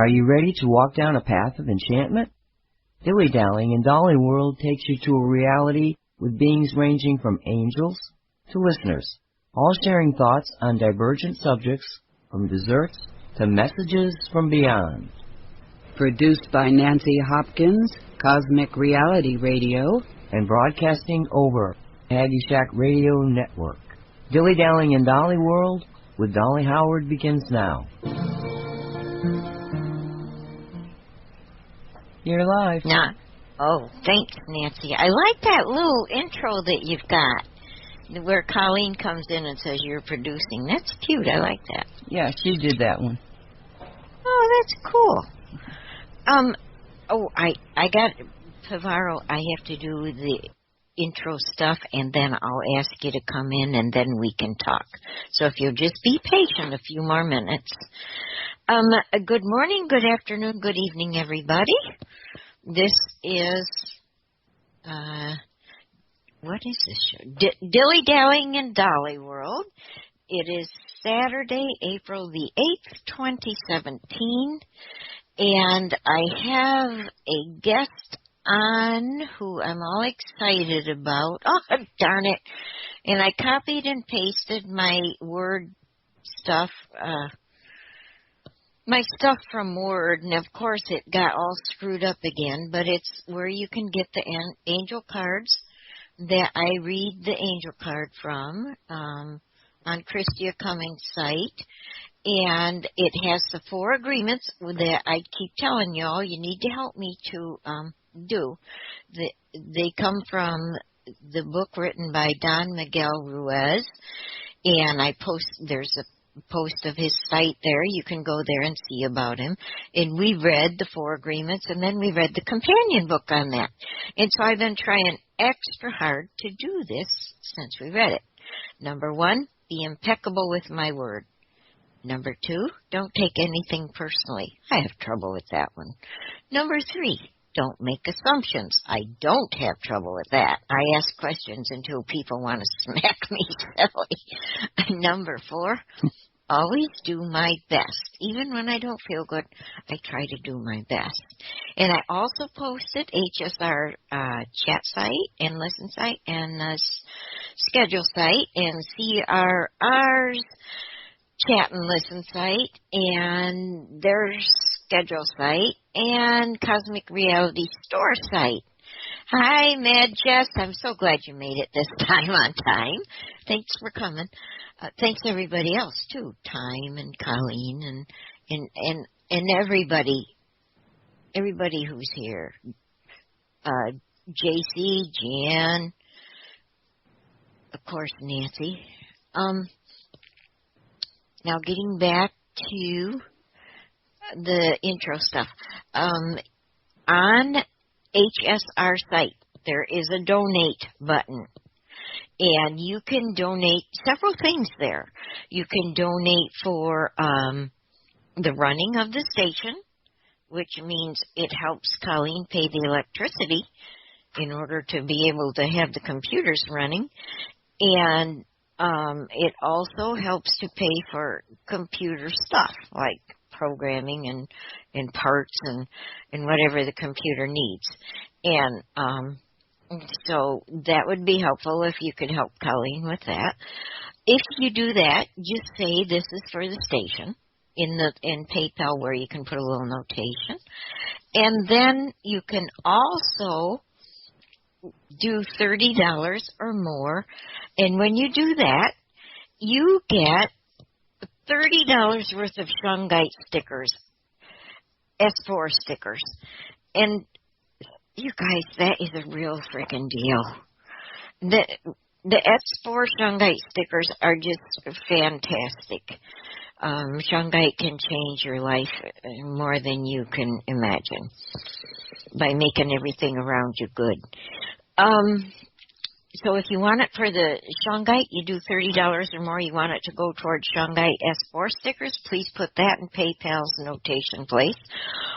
Are you ready to walk down a path of enchantment? Dilly-dallying in Dolly World takes you to a reality with beings ranging from angels to listeners, all sharing thoughts on divergent subjects from desserts to messages from beyond. Produced by Nancy Hopkins, Cosmic Reality Radio, and broadcasting over Aggie Shack Radio Network. Dilly-dallying in Dolly World with Dolly Howard begins now. You're live. Nah. Oh, thanks, Nancy. I like that little intro that you've got, where Colleen comes in and says you're producing. That's cute. I like that. Yeah, she did that one. Oh, that's cool. I got Pivaro. I have to do the intro stuff, and then I'll ask you to come in, and then we can talk. So if you'll just be patient a few more minutes. Good morning, good afternoon, good evening, everybody. This is, what is this show? Dilly-dallying in Dolly World. It is Saturday, April the 8th, 2017, and I have a guest on who I'm all excited about. Oh, darn it. And I copied and pasted my Word stuff, my stuff from Word, and of course it got all screwed up again, but it's where you can get the angel cards that I read the angel card from on Christia Cummings' site, and it has the 4 agreements that I keep telling y'all you need to help me to do. They come from the book written by Don Miguel Ruiz, and there's a post of his site there. You can go there and see about him. And we read the 4 agreements, and then we read the companion book on that. And so I've been trying extra hard to do this since we read it. Number 1, be impeccable with my word. Number 2, don't take anything personally. I have trouble with that one. Number 3, don't make assumptions. I don't have trouble with that. I ask questions until people want to smack me silly. Number 4, always do my best. Even when I don't feel good, I try to do my best. And I also posted HSR chat site and listen site and schedule site and CRR's chat and listen site and their schedule site and Cosmic Reality Store site. Hi, Mad Jess. I'm so glad you made it this time on time. Thanks for coming. Thanks everybody else too, Time and Colleen and everybody who's here. JC, Jan, of course Nancy. Now getting back to the intro stuff. On HSR site, there is a donate button. And you can donate several things there. You can donate for the running of the station, which means it helps Colleen pay the electricity in order to be able to have the computers running. And it also helps to pay for computer stuff like programming and parts and whatever the computer needs. And so that would be helpful if you could help Colleen with that. If you do that, just say this is for the station in PayPal where you can put a little notation. And then you can also do $30 or more. And when you do that, you get $30 worth of Shungite stickers, S4 stickers. And you guys, that is a real freaking deal. The S4 Shungite stickers are just fantastic. Shungite can change your life more than you can imagine by making everything around you good. So if you want it for the Shungite, you do $30 or more. You want it to go towards Shungite S4 stickers, please put that in PayPal's notation place.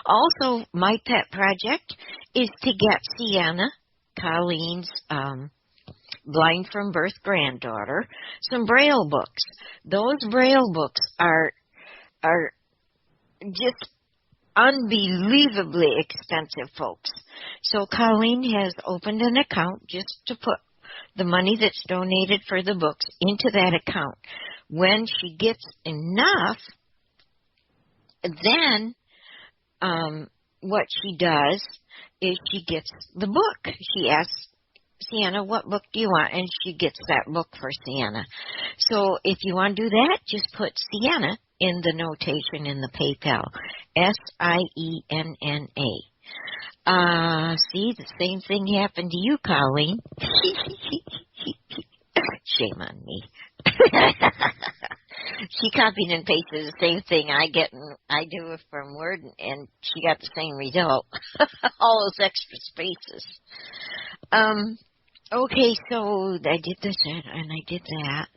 Also, my pet project is to get Sienna, Colleen's blind from birth Braille books. Those Braille books are just unbelievably expensive, folks. So Colleen has opened an account just to put the money that's donated for the books into that account. When she gets enough, then what she does is she gets the book. She asks Sienna, what book do you want? And she gets that book for Sienna. So if you want to do that, just put Sienna in the notation in the PayPal. SIENNA. See, the same thing happened to you, Colleen. Shame on me. She copied and pasted the same thing I do from Word, and she got the same result. All those extra spaces. Okay, so I did this and I did that.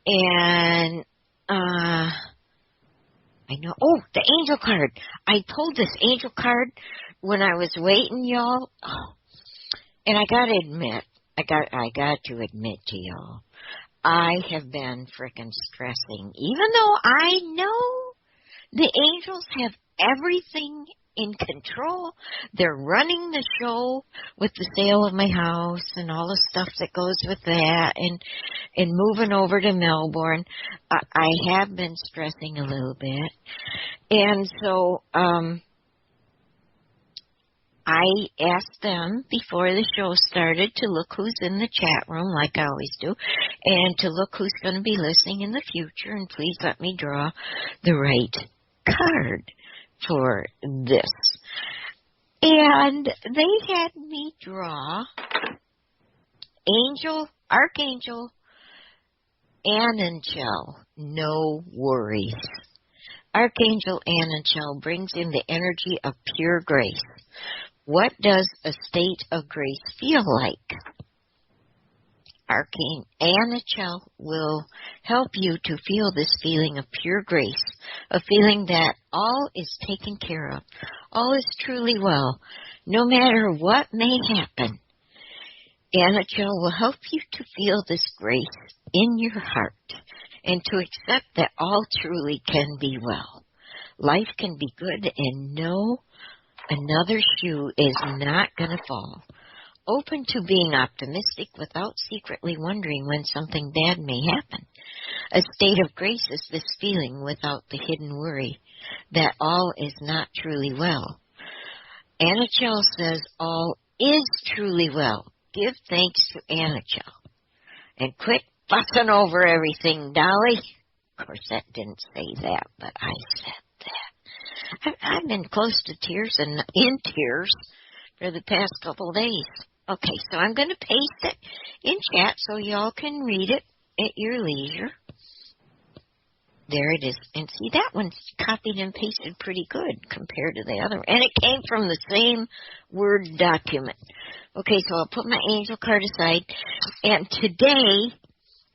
And I know. Oh, the angel card. I pulled this angel card when I was waiting, y'all. Oh, and I got to admit to y'all, I have been frickin' stressing. Even though I know the angels have everything in control. They're running the show with the sale of my house and all the stuff that goes with that, and moving over to Melbourne. I have been stressing a little bit. And so I asked them before the show started to look who's in the chat room, like I always do, and to look who's going to be listening in the future, and please let me draw the right card for this. And they had me draw Archangel Ananchel, no worries. Archangel Ananchel brings in the energy of pure grace. What does a state of grace feel like? Archangel Ananchel will help you to feel this feeling of pure grace, a feeling that all is taken care of, all is truly well, no matter what may happen. Ananchel will help you to feel this grace in your heart and to accept that all truly can be well. Life can be good and no, another shoe is not going to fall. Open to being optimistic without secretly wondering when something bad may happen. A state of grace is this feeling without the hidden worry that all is not truly well. Ananchel says all is truly well. Give thanks to Ananchel. And quit fussing over everything, Dolly. Of course, that didn't say that, but I said that. I've been close to tears and in tears for the past couple of days. Okay, so I'm going to paste it in chat so y'all can read it at your leisure. There it is. And see, that one's copied and pasted pretty good compared to the other one. And it came from the same Word document. Okay, so I'll put my angel card aside. And today,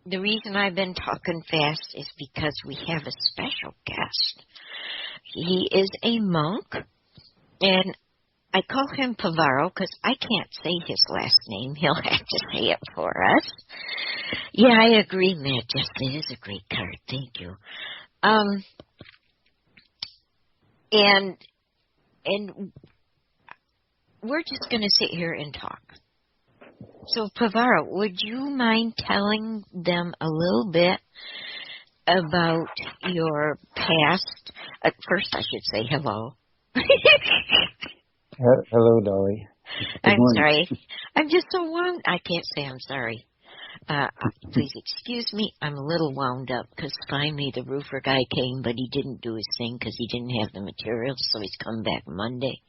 the reason I've been talking fast is because we have a special guest. He is a monk, and I call him Pavaro because I can't say his last name. He'll have to say it for us. Yeah, I agree, Matt. Just it is a great card. Thank you. And we're just going to sit here and talk. So, Pavaro, would you mind telling them a little bit about your past? First, I should say hello. Hello, Dolly. I'm sorry. I'm just so wound. I can't say I'm sorry. Please excuse me. I'm a little wound up because finally the roofer guy came, but he didn't do his thing because he didn't have the materials, so he's come back Monday.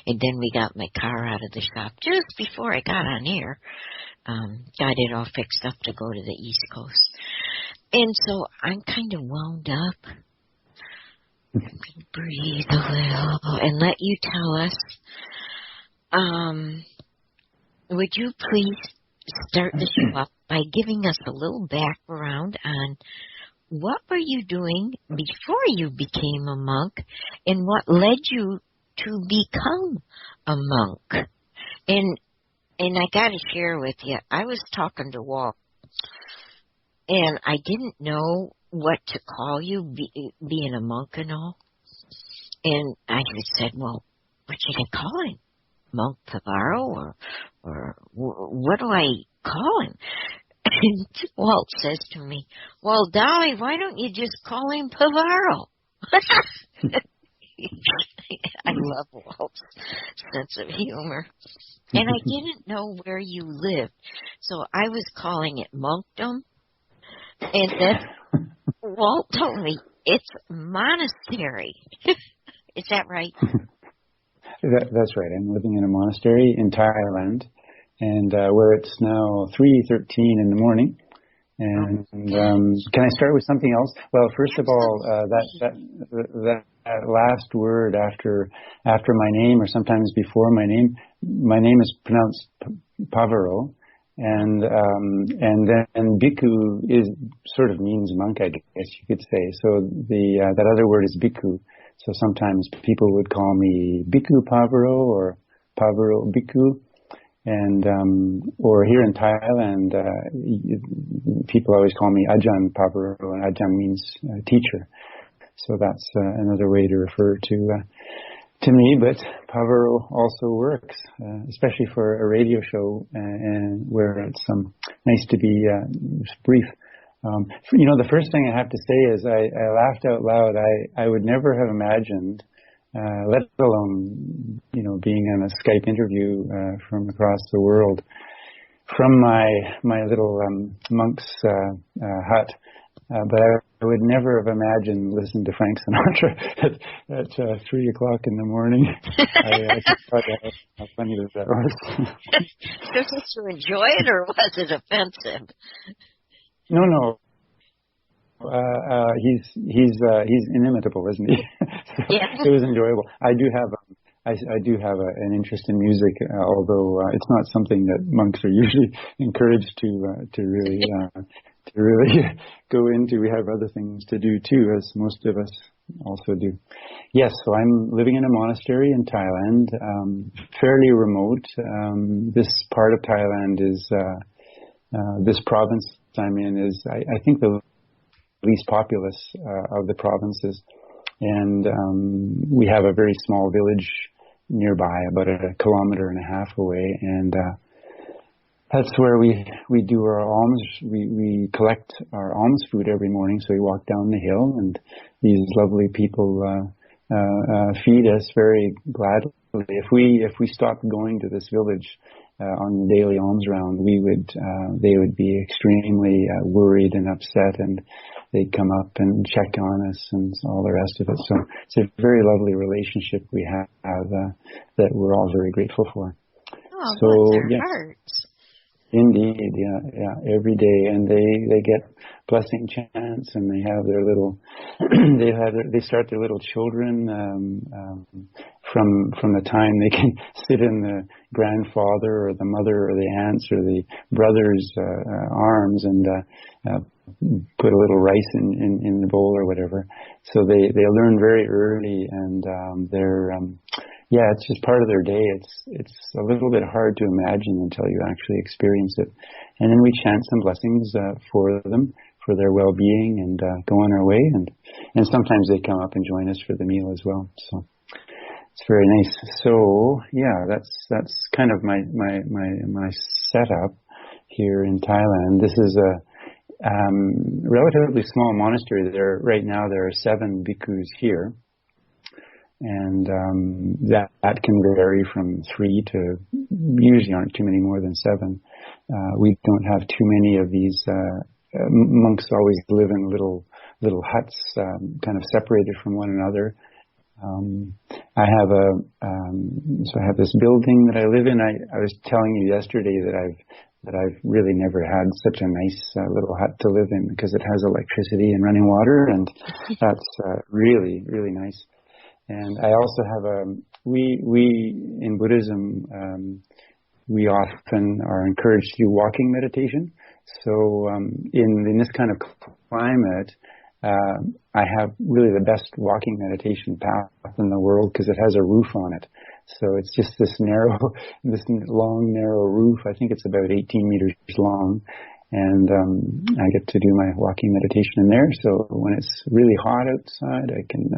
And then we got my car out of the shop just before I got on air. Got it all fixed up to go to the East Coast. And so I'm kind of wound up. Breathe a little and let you tell us. Would you please start the show up by giving us a little background on what were you doing before you became a monk and what led you to become a monk? And I got to share with you, I was talking to Walt, and I didn't know what to call you, being a monk and all. And I said, well, what should I call him? Monk Pavaro, or what do I call him? And Walt says to me, well, Dolly, why don't you just call him Pavaro? I love Walt's sense of humor. And I didn't know where you lived, so I was calling it Monkdom. And then Walt told me it's monastery. Is that right? That's right. I'm living in a monastery in Thailand, and where it's now 3:13 in the morning. And can I start with something else? Well, first of all, that last word after my name, or sometimes before my name is pronounced Pavaro, and then Bhikkhu is sort of means monk, I guess you could say. So that other word is Bhikkhu. So sometimes people would call me Bhikkhu Pavaro or Pavaro Bhikkhu. And, or here in Thailand, people always call me Ajahn Pavaro, and Ajahn means teacher. So that's another way to refer to me, but Pavaro also works, especially for a radio show, and where it's nice to be brief. The first thing I have to say is I laughed out loud. I would never have imagined, let alone, being on a Skype interview from across the world, from my little monk's hut. But I would never have imagined listening to Frank Sinatra at 3 o'clock in the morning. I just thought how funny that was. Did you enjoy it, or was it offensive? No. He's inimitable, isn't he? So yeah. It was enjoyable. I do have an interest in music, although it's not something that monks are usually encouraged to really go into. We have other things to do too, as most of us also do. Yes, so I'm living in a monastery in Thailand, fairly remote. This part of Thailand is this province I'm in is I think the least populous of the provinces, and we have a very small village nearby, about 1.5 kilometers away, and that's where we do our alms. We collect our alms food every morning, so we walk down the hill, and these lovely people feed us very gladly. If we stopped going to this village on the daily alms round, they would be extremely worried and upset, and they'd come up and check on us and all the rest of it. So it's a very lovely relationship we have that we're all very grateful for. Oh, so bless their yes. hearts. Indeed, yeah, every day, and they get blessing chants, and they have their little, they start their little children from the time they can sit in the grandfather or the mother or the aunts or the brother's arms and put a little rice in the bowl or whatever. So they learn very early, and yeah, it's just part of their day. It's a little bit hard to imagine until you actually experience it. And then we chant some blessings for them, for their well-being, and go on our way. And sometimes they come up and join us for the meal as well. So it's very nice. So yeah, that's kind of my setup here in Thailand. This is a relatively small monastery. Right now there are 7 bhikkhus here. And that can vary from 3 to usually aren't too many more than 7. We don't have too many of these. Monks always live in little huts, kind of separated from one another. I have this building that I live in. I was telling you yesterday that I've really never had such a nice little hut to live in, because it has electricity and running water, and that's really, really nice. And I also have we in Buddhism, we often are encouraged to do walking meditation. So in this kind of climate, I have really the best walking meditation path in the world, because it has a roof on it. So it's just this long, narrow roof. I think it's about 18 meters long. and I get to do my walking meditation in there. So when it's really hot outside, I can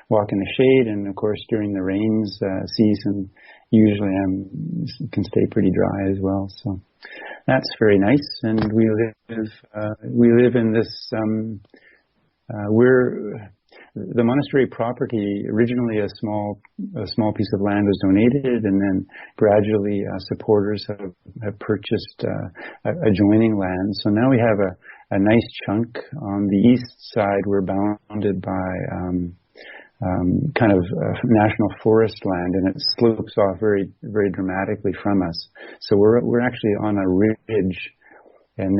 walk in the shade, and of course during the rains season, usually I can stay pretty dry as well. So that's very nice. And we live in this. The monastery property, originally a small piece of land was donated, and then gradually supporters have purchased adjoining land. So now we have a nice chunk on the east side. We're bounded by kind of national forest land, and it slopes off very, very dramatically from us. So we're actually on a ridge. And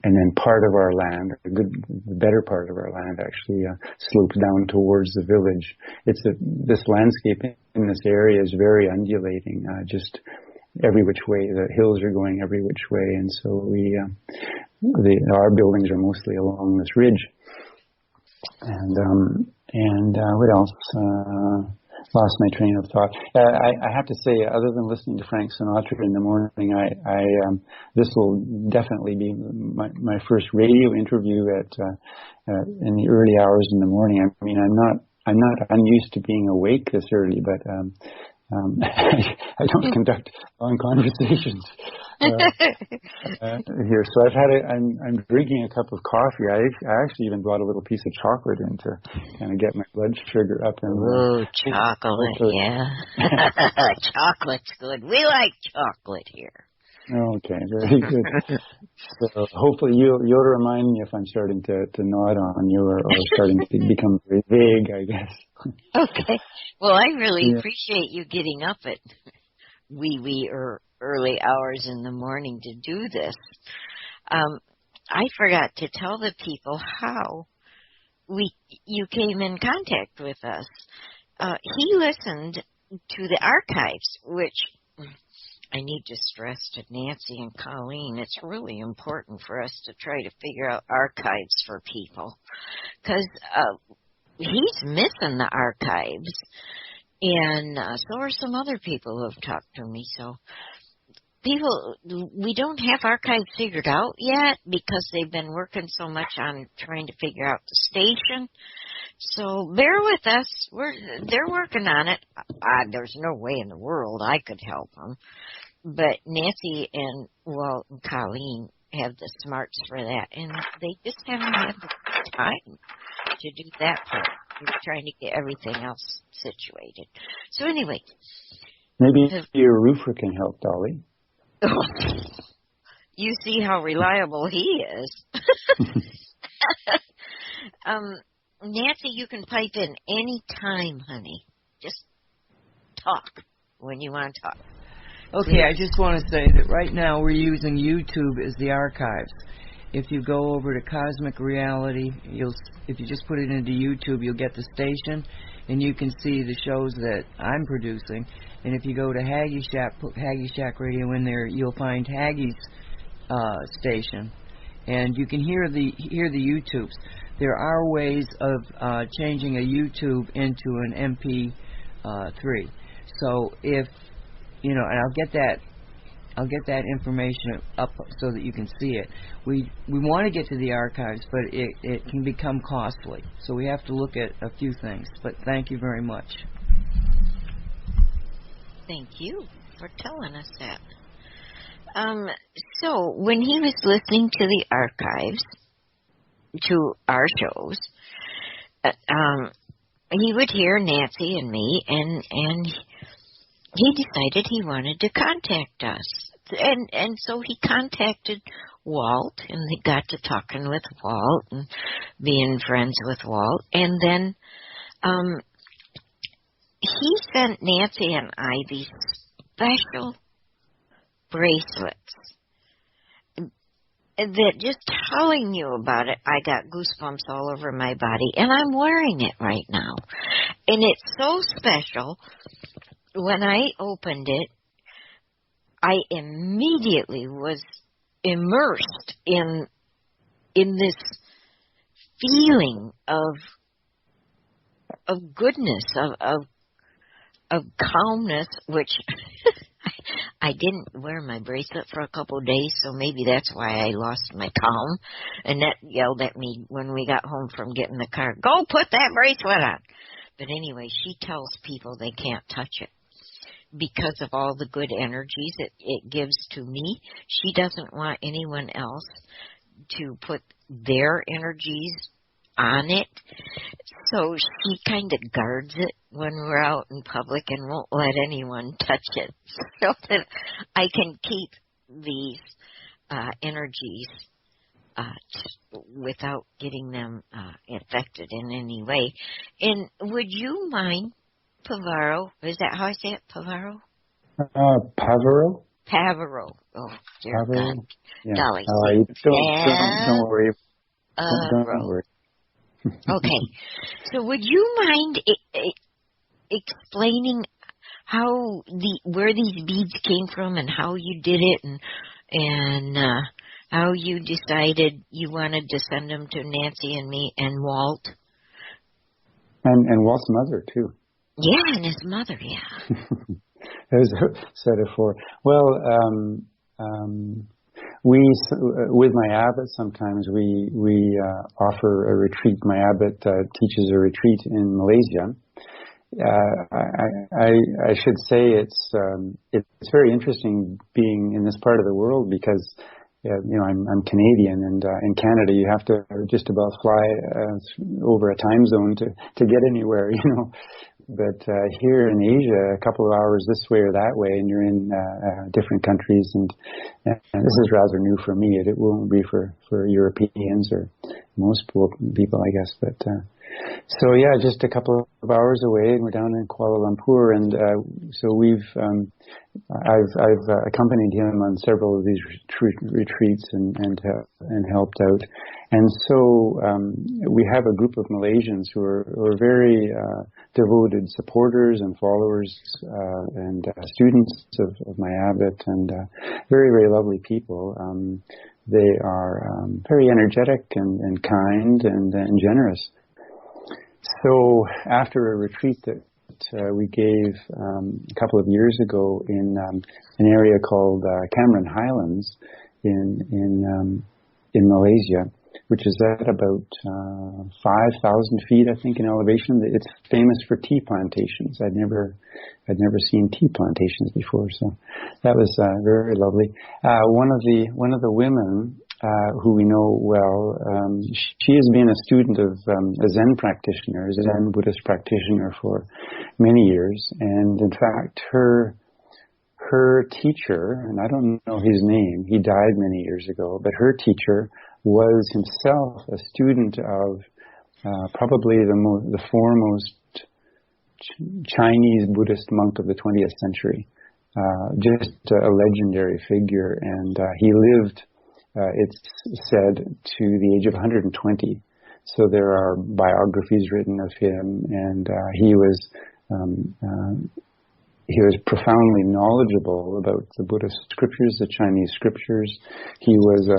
then part of our land, the better part of our land, actually slopes down towards the village. This landscape in this area is very undulating, just every which way. The hills are going every which way, and so our buildings are mostly along this ridge. And what else? Lost my train of thought. I have to say, other than listening to Frank Sinatra in the morning, this will definitely be my first radio interview in the early hours in the morning. I mean, I'm not unused to being awake this early, but I don't conduct long conversations here. So I'm drinking a cup of coffee. I actually even brought a little piece of chocolate in to kind of get my blood sugar up. Ooh, chocolate, yeah. Chocolate's good. We like chocolate here. Okay, very good. So hopefully you'll remind me if I'm starting to nod on you or starting to become very vague, I guess. Okay. Well, I really appreciate you getting up at wee or early hours in the morning to do this. I forgot to tell the people how you came in contact with us. He listened to the archives, which I need to stress to Nancy and Colleen, it's really important for us to try to figure out archives for people, because he's missing the archives, and so are some other people who have talked to me. So we don't have archives figured out yet because they've been working so much on trying to figure out the station. So bear with us. They're working on it. There's no way in the world I could help them. But Nancy and Colleen have the smarts for that, and they just haven't had the time to do that part. We're trying to get everything else situated. So anyway. Maybe your roofer can help, Dolly. You see how reliable he is. Nancy, you can pipe in any time, honey. Just talk when you want to talk. Okay, I just want to say that right now we're using YouTube as the archives. If you go over to Cosmic Reality, if you just put it into YouTube, you'll get the station, and you can see the shows that I'm producing. And if you go to Haggy Shack, put Haggy Shack Radio in there, you'll find Haggy's station, and you can hear the YouTubes. There are ways of changing a YouTube into an MP3. So if and I'll get that information up so that you can see it. We want to get to the archives, but it can become costly. So we have to look at a few things. But thank you very much. Thank you for telling us that. So when he was listening to the archives, to our shows, he would hear Nancy and me, and he decided he wanted to contact us. And so he contacted Walt, and they got to talking with Walt and being friends with Walt. And then he sent Nancy and I these special bracelets that, just telling you about it, I got goosebumps all over my body, and I'm wearing it right now. And it's so special. When I opened it, I immediately was immersed in this feeling of goodness, of calmness, which I didn't wear my bracelet for a couple of days, so maybe that's why I lost my calm. Annette yelled at me when we got home from getting the car, "Go put that bracelet on." But anyway, she tells people they can't touch it because of all the good energies it gives to me. She doesn't want anyone else to put their energies on it. So she kind of guards it when we're out in public and won't let anyone touch it so that I can keep these energies without getting them infected in any way. And would you mind, Pavaro, is that how I say it, Pavaro? Pavaro? Pavaro. Oh, dear Pavaro? God. Yeah. Dolly. Don't worry. Don't worry. Okay. So would you mind explaining where these beads came from and how you did it and how you decided you wanted to send them to Nancy and me and Walt? And Walt's mother, too. Yeah, and his mother, yeah. There's said it for. Well, we with my abbot sometimes we offer a retreat. My abbot teaches a retreat in Malaysia. I should say it's very interesting being in this part of the world because I'm Canadian, and in Canada you have to just about fly over a time zone to get anywhere, But here in Asia, a couple of hours this way or that way, and you're in different countries, and this is rather new for me. It won't be for Europeans or most people, I guess. But so yeah, just a couple of hours away, and we're down in Kuala Lumpur, and so I've accompanied him on several of these retreats and helped out. And so we have a group of Malaysians who are very devoted supporters and followers and students of my abbot, and very, very lovely people. They are very energetic and kind and generous. So after a retreat that we gave a couple of years ago in an area called Cameron Highlands in Malaysia, which is at about 5,000 feet, I think, in elevation. It's famous for tea plantations. I'd never seen tea plantations before, so that was very lovely. One of the women who we know well, she has been a student of a Zen practitioner, a Zen Buddhist practitioner for many years, and in fact, her teacher, and I don't know his name, he died many years ago, but her teacher was himself a student of probably the foremost Chinese Buddhist monk of the 20th century, just a legendary figure, and he lived, it's said, to the age of 120. So there are biographies written of him, and he was profoundly knowledgeable about the Buddhist scriptures, the Chinese scriptures. He was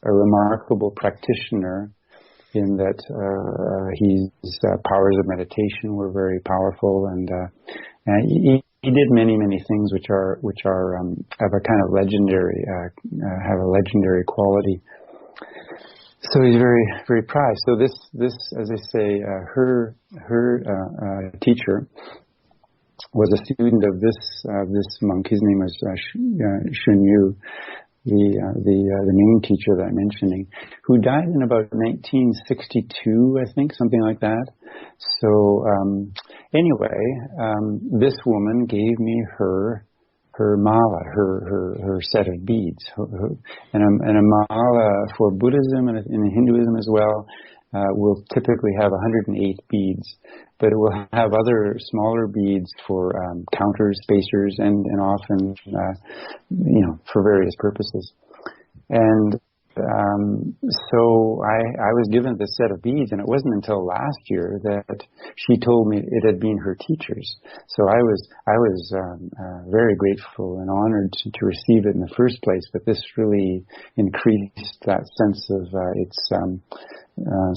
a remarkable practitioner in that his powers of meditation were very powerful, and he did many things which are have a kind of legendary have a legendary quality. So he's very, very prized. So this, as I say, her teacher was a student of this monk. His name was Shun Yu, the main teacher that I'm mentioning, who died in about 1962, I think, something like that. So anyway, this woman gave me her mala, her set of beads, and a mala for Buddhism and in Hinduism as well. Will typically have 108 beads, but it will have other smaller beads for counters, spacers, and often, for various purposes. And so I was given this set of beads, and it wasn't until last year that she told me it had been her teacher's. So I was very grateful and honored to receive it in the first place. But this really increased that sense of its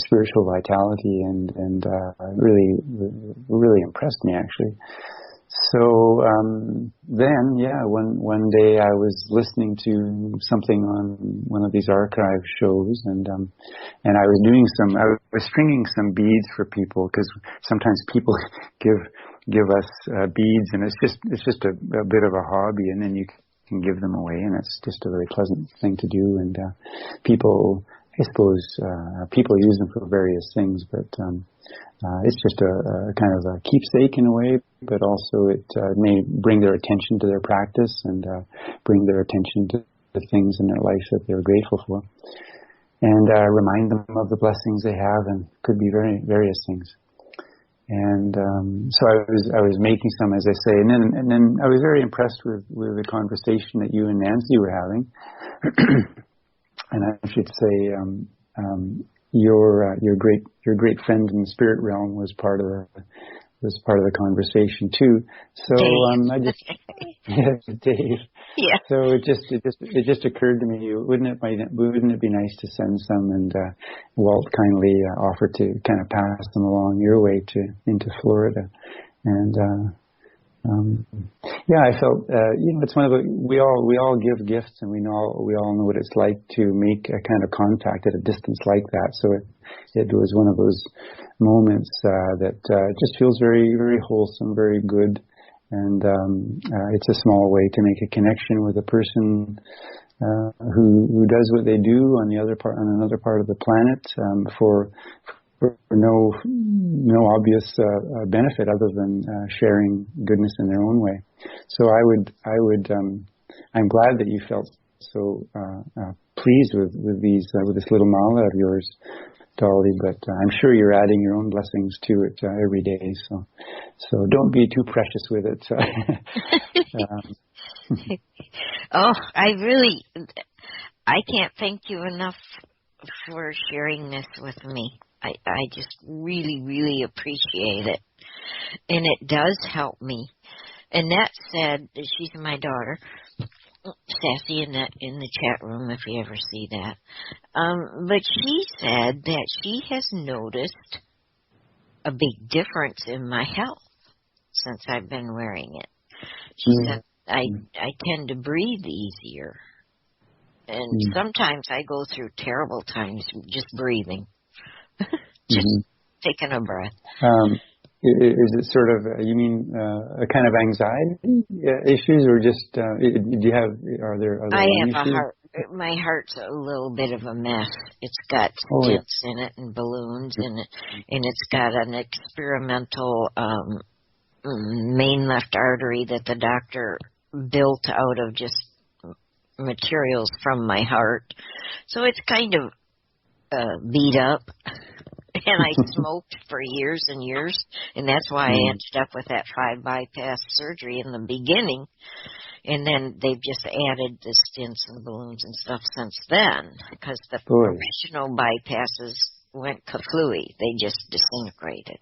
spiritual vitality and really impressed me, actually. So then, one day I was listening to something on one of these archive shows, and I was stringing some beads for people, because sometimes people give us beads, and it's just a bit of a hobby, and then you can give them away, and it's just a very pleasant thing to do. And people, I suppose, people use them for various things, but it's just a kind of a keepsake in a way, but also it may bring their attention to their practice, and bring their attention to the things in their life that they're grateful for, and remind them of the blessings they have, and could be various things. And so I was making some, as I say, and then I was very impressed with the conversation that you and Nancy were having. And I should say, your great friend in the spirit realm was part of the conversation too. So I just Dave. Yeah. So it just occurred to me, wouldn't it be nice to send some, and Walt kindly offered to kind of pass them along your way into Florida. And I felt it's one of the, we all give gifts, and we all know what it's like to make a kind of contact at a distance like that. So it was one of those moments that just feels very, very wholesome, very good. And it's a small way to make a connection with a person who does what they do on another part of the planet for no obvious benefit other than sharing goodness in their own way. So I'm glad that you felt so pleased with this little mala of yours, Dolly, but I'm sure you're adding your own blessings to it every day. So don't be too precious with it. Oh, I can't thank you enough for sharing this with me. I just really, really appreciate it. And it does help me. And that said, she's my daughter, Sassy, in the chat room, if you ever see that. But she said that she has noticed a big difference in my health since I've been wearing it. She said I tend to breathe easier. And sometimes I go through terrible times just breathing. Just taking a breath. Is it sort of, you mean a kind of anxiety issues, or just are there I have issues? a heart. My heart's a little bit of a mess. It's got stents in it and balloons in it, and it's got an experimental main left artery that the doctor built out of just materials from my heart. So it's kind of beat up. And I smoked for years and years, and that's why I ended up with that 5 bypass surgery in the beginning. And then they've just added the stents and balloons and stuff since then, because the original bypasses went kaflooey. They just disintegrated.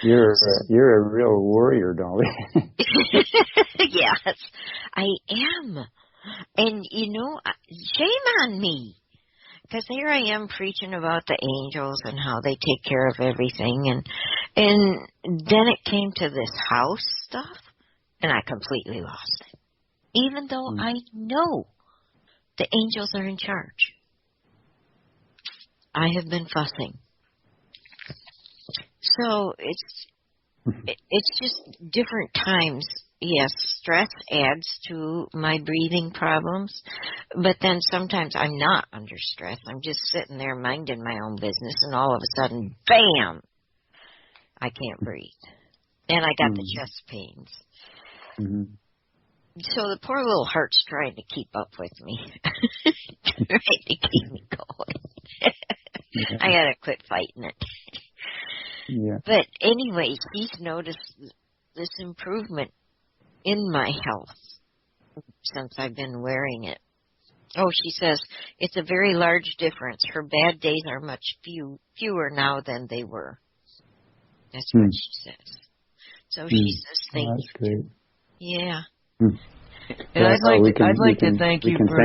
You're a real warrior, Dolly. Yes, I am. And, shame on me. Because here I am preaching about the angels and how they take care of everything. And then it came to this house stuff, and I completely lost it. Even though I know the angels are in charge. I have been fussing. So it's just different times. Yes, stress adds to my breathing problems, but then sometimes I'm not under stress. I'm just sitting there minding my own business, and all of a sudden, bam, I can't breathe. And I got the chest pains. So the poor little heart's trying to keep up with me, trying to keep me going. I got to quit fighting it. Yeah. But anyway, he's noticed this improvement in my health since I've been wearing it. Oh, she says, it's a very large difference. Her bad days are much fewer now than they were. That's what she says. So she says, thank you. That's great. Yeah. And I'd like to thank you for...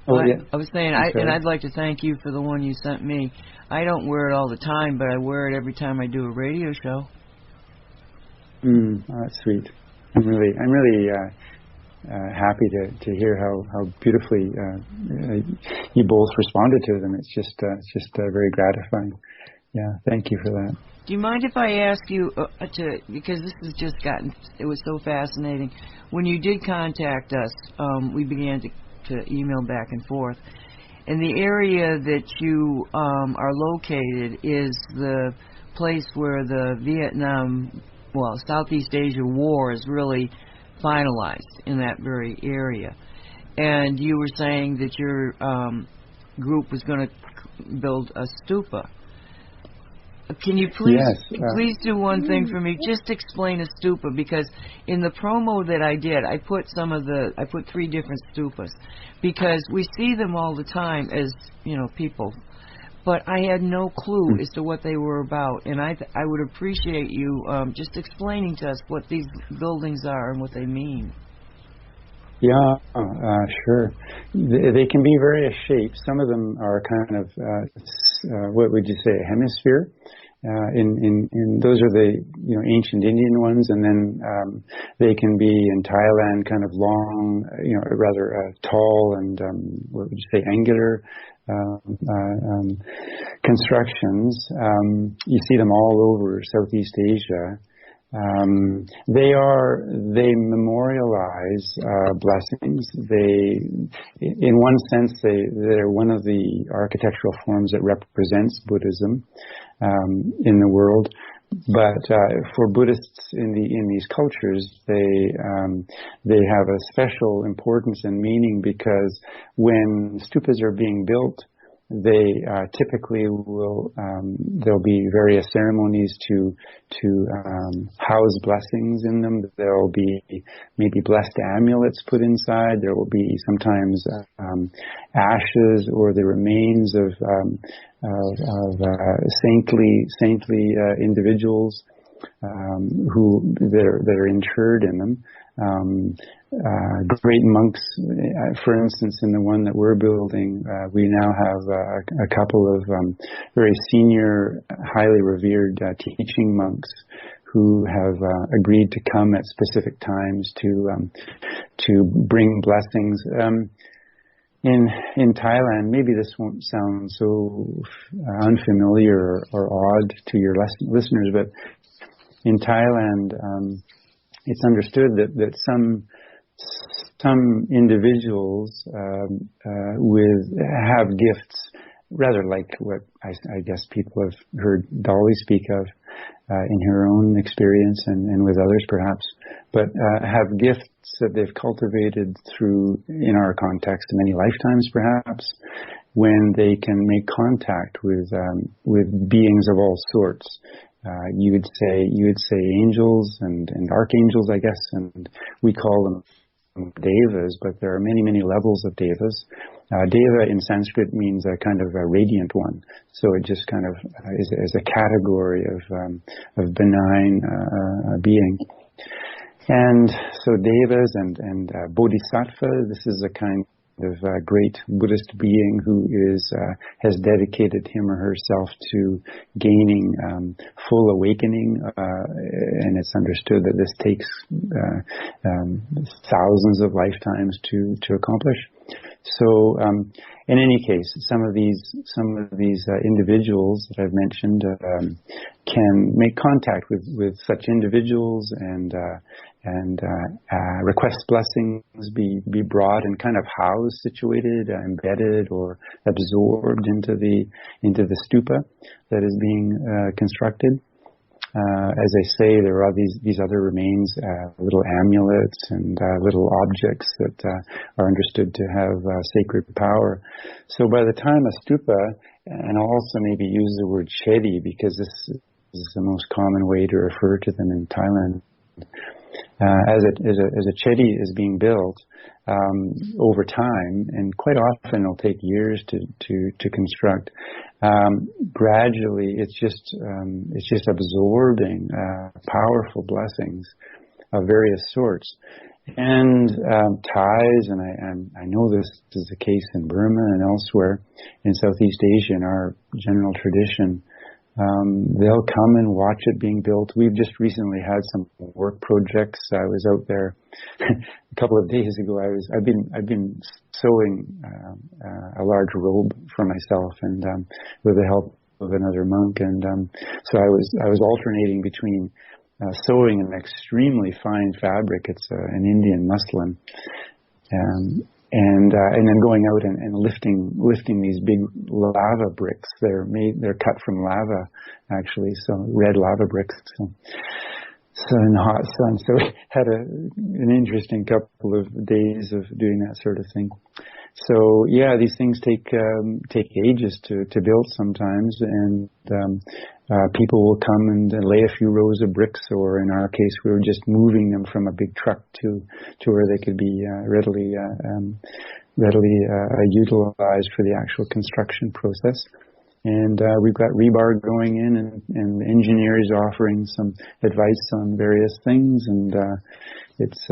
I was saying, I'd like to thank you for the one you sent me. I don't wear it all the time, but I wear it every time I do a radio show. That's sweet. I'm really happy to hear how beautifully you both responded to them. It's just very gratifying. Yeah, thank you for that. Do you mind if I ask you because this has just it was so fascinating. When you did contact us, we began to email back and forth. And the area that you are located is the place where the Southeast Asia War is really finalized in that very area. And you were saying that your group was going to build a stupa. Can you please do one thing for me? Just explain a stupa, because in the promo that I did, I put 3 different stupas, because we see them all the time as, people, but I had no clue as to what they were about, and I would appreciate you just explaining to us what these buildings are and what they mean. Yeah, sure. They can be various shapes. Some of them are kind of, what would you say, a hemisphere. In those are the ancient Indian ones, and then they can be in Thailand kind of long, rather tall and what would you say, angular constructions. You see them all over Southeast Asia. They memorialize blessings. In one sense, they're one of the architectural forms that represents Buddhism in the world. But for Buddhists in these cultures, they have a special importance and meaning, because when stupas are being built, they typically will there'll be various ceremonies to house blessings in them. There'll be maybe blessed amulets put inside. There will be sometimes ashes or the remains of saintly individuals that are interred in them. Great monks, for instance, in the one that we're building, we now have a couple of very senior, highly revered teaching monks who have agreed to come at specific times to bring blessings. In Thailand, maybe this won't sound so unfamiliar or odd to your listeners, but in Thailand, it's understood that some individuals have gifts, rather like what I guess people have heard Dolly speak of in her own experience and with others perhaps, but have gifts that they've cultivated through, in our context, many lifetimes perhaps, when they can make contact with beings of all sorts. You would say angels and archangels, I guess, and we call them devas, but there are many levels of devas. Deva in Sanskrit means a kind of a radiant one, so it just kind of is a category of benign being. And so devas and bodhisattva, this is a kind of great Buddhist being who has dedicated him or herself to gaining full awakening, and it's understood that this takes thousands of lifetimes to accomplish. So, in any case, some of these individuals that I've mentioned can make contact with such individuals and request blessings be brought and kind of housed, situated, embedded, or absorbed into the stupa that is being constructed. As I say, there are these other remains, little amulets and little objects that are understood to have sacred power. So by the time a stupa, and I'll also maybe use the word chedi because this is the most common way to refer to them in Thailand. As a chedi is being built over time, and quite often it'll take years to construct. Gradually, it's just absorbing powerful blessings of various sorts. And Thais, and I know this is the case in Burma and elsewhere in Southeast Asia in our general tradition, They'll come and watch it being built. We've just recently had some work projects. I was out there a couple of days ago. I've been sewing a large robe for myself, and with the help of another monk. And so I was alternating between sewing an extremely fine fabric. It's an Indian muslin. And then going out and lifting these big lava bricks. They're cut from lava, actually, so red lava bricks. So in the hot sun. So we had an interesting couple of days of doing that sort of thing. So yeah, these things take ages to build sometimes, and people will come and lay a few rows of bricks, or in our case, we were just moving them from a big truck to where they could be readily utilized for the actual construction process. And we've got rebar going in, and the engineer is offering some advice on various things, and it's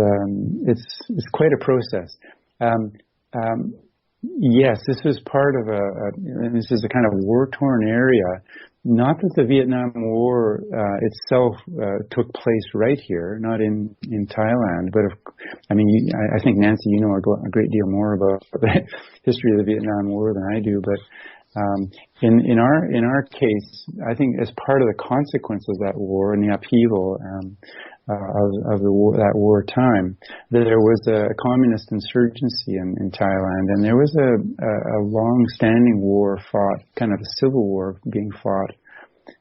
quite a process. Yes, this was part of this is a kind of war-torn area. Not that the Vietnam War itself took place right here, not in Thailand, but I think, Nancy, you know a great deal more about the history of the Vietnam War than I do, but in our case, I think as part of the consequence of that war and the upheaval of the war, that war time, there was a communist insurgency in Thailand, and there was a long-standing war fought, kind of a civil war being fought,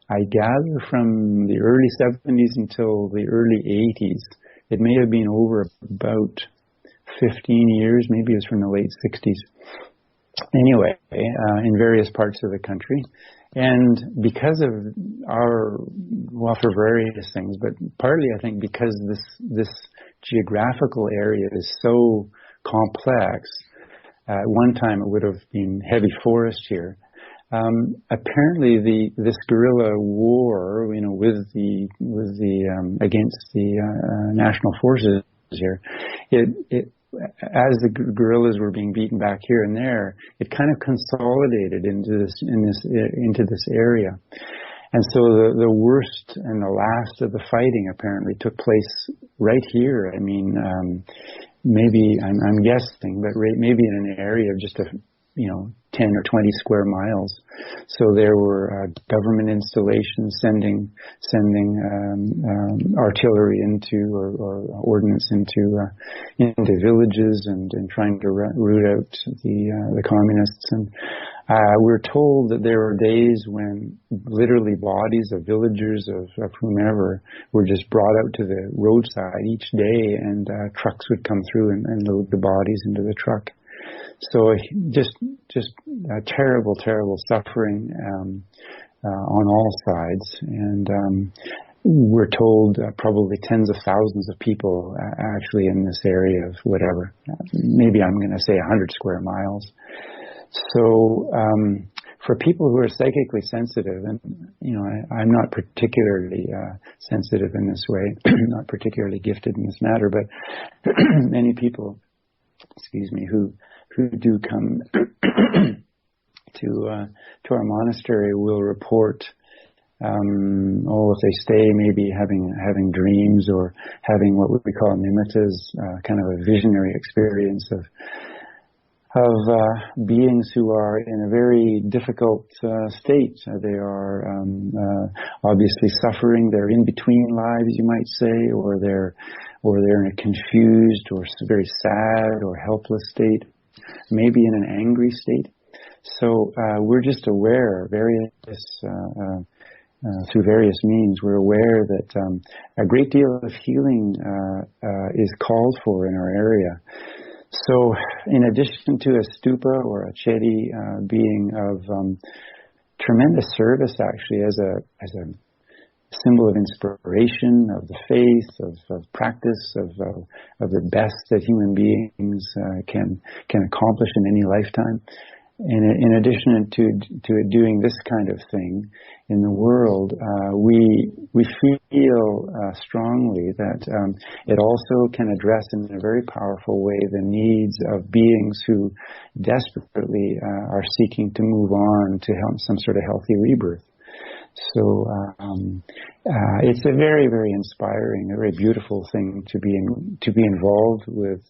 I gather, from the early 70s until the early 80s. It may have been over about 15 years, maybe it was from the late 60s. Anyway, in various parts of the country. And because of for various things, but partly I think because this geographical area is so complex, at one time it would have been heavy forest here. Apparently this guerrilla war, with the against the national forces here, it as the guerrillas were being beaten back here and there, it kind of consolidated into this area. And so the worst and the last of the fighting apparently took place right here. I mean, maybe I'm guessing, but maybe in an area of just 10 or 20 square miles. So there were government installations sending artillery into or ordnance into villages and trying to root out the communists. And we're told that there were days when literally bodies of villagers of whomever were just brought out to the roadside each day, and trucks would come through and load the bodies into the truck. So just terrible suffering on all sides, and we're told probably tens of thousands of people actually in this area of whatever, maybe I'm going to say 100 square miles. So for people who are psychically sensitive, and I'm not particularly sensitive in this way, not particularly gifted in this matter, but many people, who do come to our monastery will report, if they stay, maybe having dreams or having what we call nimittas, kind of a visionary experience of beings who are in a very difficult state. They are obviously suffering. They're in between lives, you might say, or they're in a confused or very sad or helpless state, maybe in an angry state. So we're just aware, through various means, we're aware that a great deal of healing is called for in our area. So in addition to a stupa or a chedi being of tremendous service, actually, as a symbol of inspiration, of the faith, of practice, of the best that human beings can accomplish in any lifetime. In addition to it doing this kind of thing in the world, we feel strongly that it also can address in a very powerful way the needs of beings who desperately are seeking to move on to some sort of healthy rebirth. So it's a very, very inspiring, a very beautiful thing to be involved with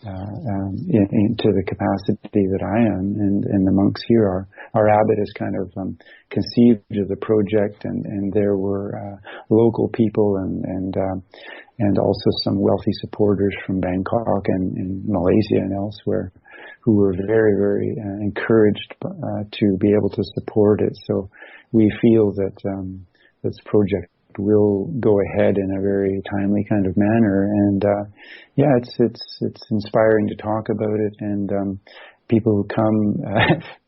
to the capacity that I am, and the monks here are. Our abbot has kind of conceived of the project, and there were local people and also some wealthy supporters from Bangkok and Malaysia and elsewhere who were very, very encouraged to be able to support it. So we feel that this project will go ahead in a very timely kind of manner, and it's inspiring to talk about it, and people who come,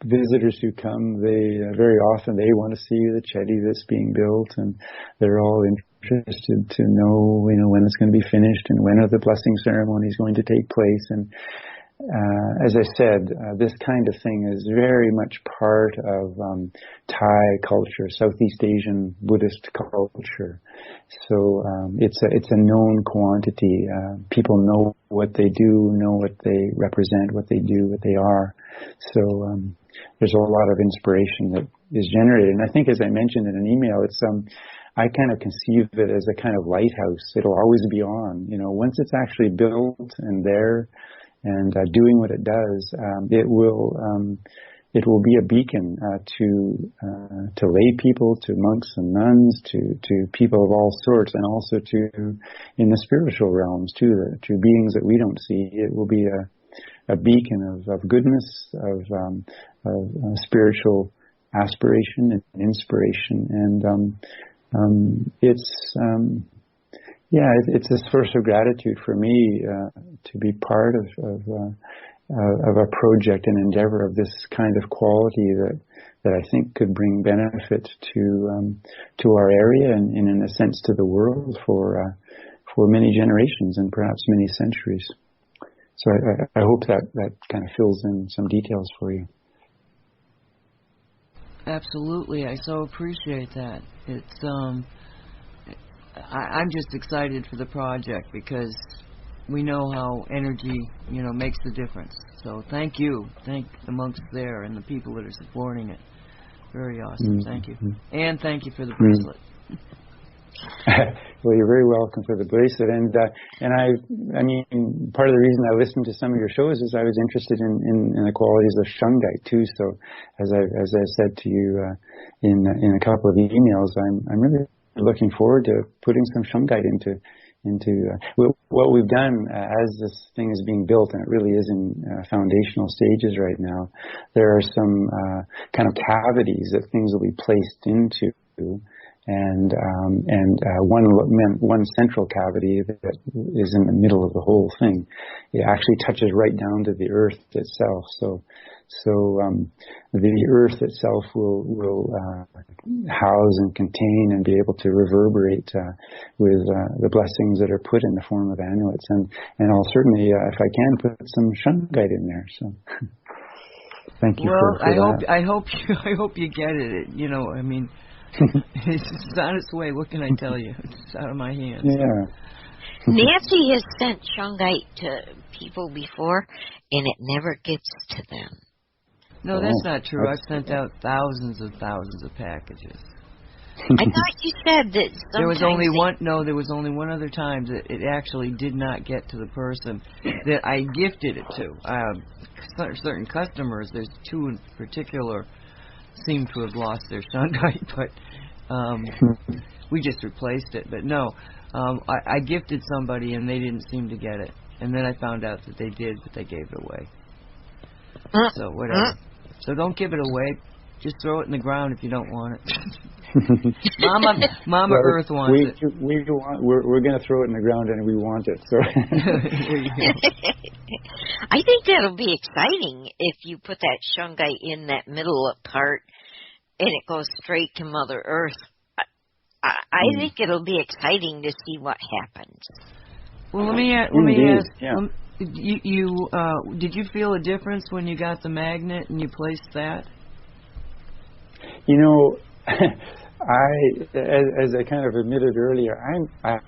visitors who come, they very often they want to see the Chedi that's being built, and they're all interested to know, when it's going to be finished and when are the blessing ceremonies going to take place. And as I said, this kind of thing is very much part of Thai culture, Southeast Asian Buddhist culture. So it's a known quantity. People know what they do, know what they represent, what they do, what they are. So there's a lot of inspiration that is generated. And I think, as I mentioned in an email, it's I kind of conceive it as a kind of lighthouse. It'll always be on. Once it's actually built and there, and doing what it does, it will be a beacon to lay people, to monks and nuns, to people of all sorts, and also to in the spiritual realms too, to beings that we don't see. It will be a beacon of goodness, of spiritual aspiration and inspiration, and it's a source of gratitude for me to be part of a project and endeavor of this kind of quality that I think could bring benefit to our area and in a sense to the world for many generations and perhaps many centuries. So I hope that kind of fills in some details for you. Absolutely, I so appreciate that. It's I'm just excited for the project because we know how energy, makes the difference. So thank you. Thank the monks there and the people that are supporting it. Very awesome. Mm-hmm. Thank you. And thank you for the bracelet. Well, you're very welcome for the bracelet. And I mean, part of the reason I listened to some of your shows is I was interested in the qualities of shungite too. So as I said to you in a couple of emails, I'm really looking forward to putting some shungite into what we've done as this thing is being built, and it really is in foundational stages right now. There are some kind of cavities that things will be placed into, and one central cavity that is in the middle of the whole thing. It actually touches right down to the earth itself. So the earth itself will house and contain and be able to reverberate with the blessings that are put in the form of amulets. And I'll certainly, if I can, put some shungite in there. So thank you for that. I hope you get it. I mean, it's on its way. What can I tell you? It's out of my hands. Yeah. Nancy has sent shungite to people before, and it never gets to them. No, that's not true. I've sent out thousands of packages. I thought you said that sometimes there was only one. No, there was only one other time that it actually did not get to the person that I gifted it to. Certain customers, there's two in particular, seem to have lost their shungite, but we just replaced it. But no, I gifted somebody and they didn't seem to get it, and then I found out that they did, but they gave it away. So whatever. So don't give it away. Just throw it in the ground if you don't want it. Mama Earth wants it. We're going to throw it in the ground and we want it. So I think that'll be exciting if you put that shungite in that middle part and it goes straight to Mother Earth. I think it'll be exciting to see what happens. Well, let me ask. Yeah. Did you feel a difference when you got the magnet and you placed that? As I kind of admitted earlier, I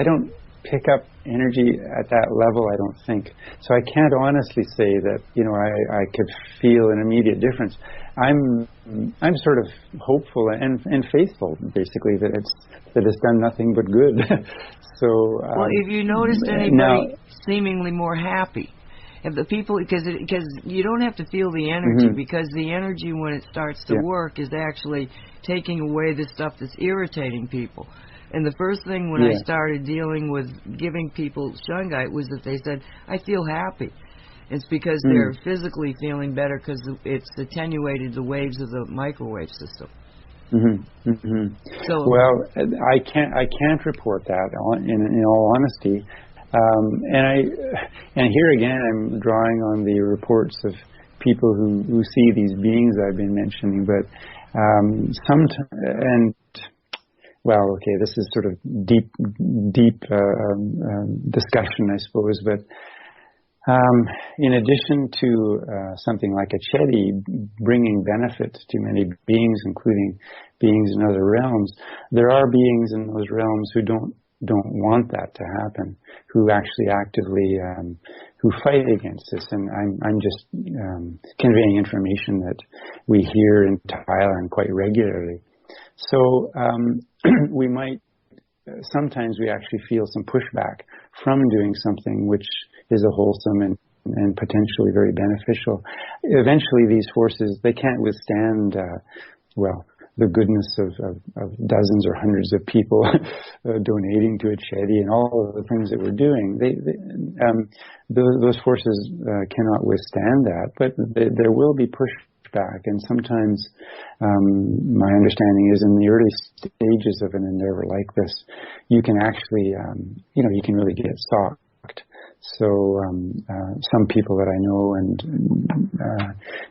don't pick up energy at that level, I don't think. So I can't honestly say that, I could feel an immediate difference. I'm sort of hopeful and faithful, basically, that it's done nothing but good. So well, if you noticed anybody seemingly more happy, if the people, because you don't have to feel the energy, because the energy when it starts to work is actually taking away the stuff that's irritating people. And the first thing when I started dealing with giving people shungite was that they said, I feel happy. It's because they're physically feeling better because it's attenuated the waves of the microwave system. So, well, I can't report that in all honesty. And here again, I'm drawing on the reports of people who see these beings I've been mentioning. But well, okay, this is sort of deep discussion, I suppose. But in addition to something like a Chedi bringing benefit to many beings, including beings in other realms, there are beings in those realms who don't want that to happen, who actually actively who fight against this. And I'm just conveying information that we hear in Thailand quite regularly. So we might sometimes we actually feel some pushback from doing something which is a wholesome and potentially very beneficial. Eventually, these forces, they can't withstand the goodness of dozens or hundreds of people donating to a Chedi and all of the things that we're doing. Those forces cannot withstand that, but there will be pushback. And sometimes my understanding is in the early stages of an endeavor like this, you can actually, you can really get stalked. So some people that I know and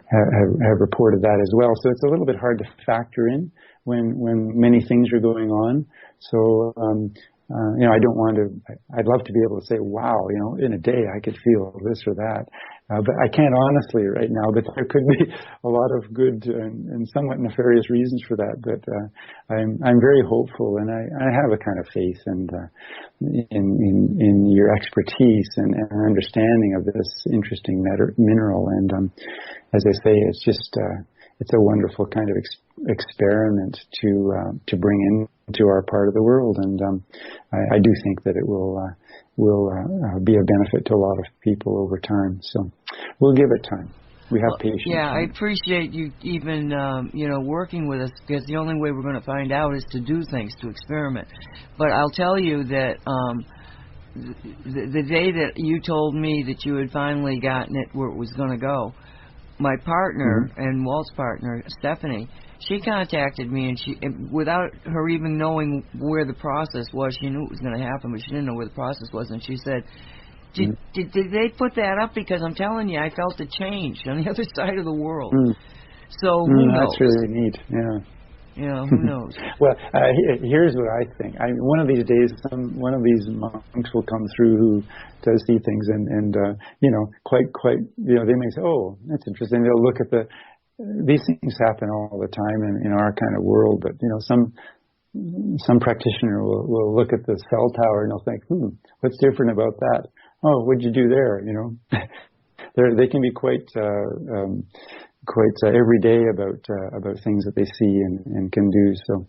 have reported that as well. So it's a little bit hard to factor in when many things are going on. So I don't want to. I'd love to be able to say, wow, in a day I could feel this or that, but I can't honestly right now. But there could be a lot of good and somewhat nefarious reasons for that. But I'm very hopeful, and I have a kind of faith and in your expertise and understanding of this interesting mineral. And as I say, it's just it's a wonderful kind of experiment to bring into our part of the world, and I do think that it will be a benefit to a lot of people over time. So we'll give it time. We have patience. Yeah, I appreciate you even working with us, because the only way we're going to find out is to do things, to experiment. But I'll tell you that the day that you told me that you had finally gotten it where it was going to go, my partner and Walt's partner, Stephanie, she contacted me, and she, without her even knowing where the process was, she knew it was going to happen, but she didn't know where the process was, and she said, did they put that up? Because I'm telling you, I felt a change on the other side of the world. So who knows? That's really neat, yeah. Who knows? Well, here's what I think. One of these days, one of these monks will come through who does see things, and quite, they may say, "Oh, that's interesting." They'll look at these things happen all the time in our kind of world, but some practitioner will look at the cell tower and they'll think, what's different about that? Oh, what'd you do there? They can be quite every day about things that they see and can do. So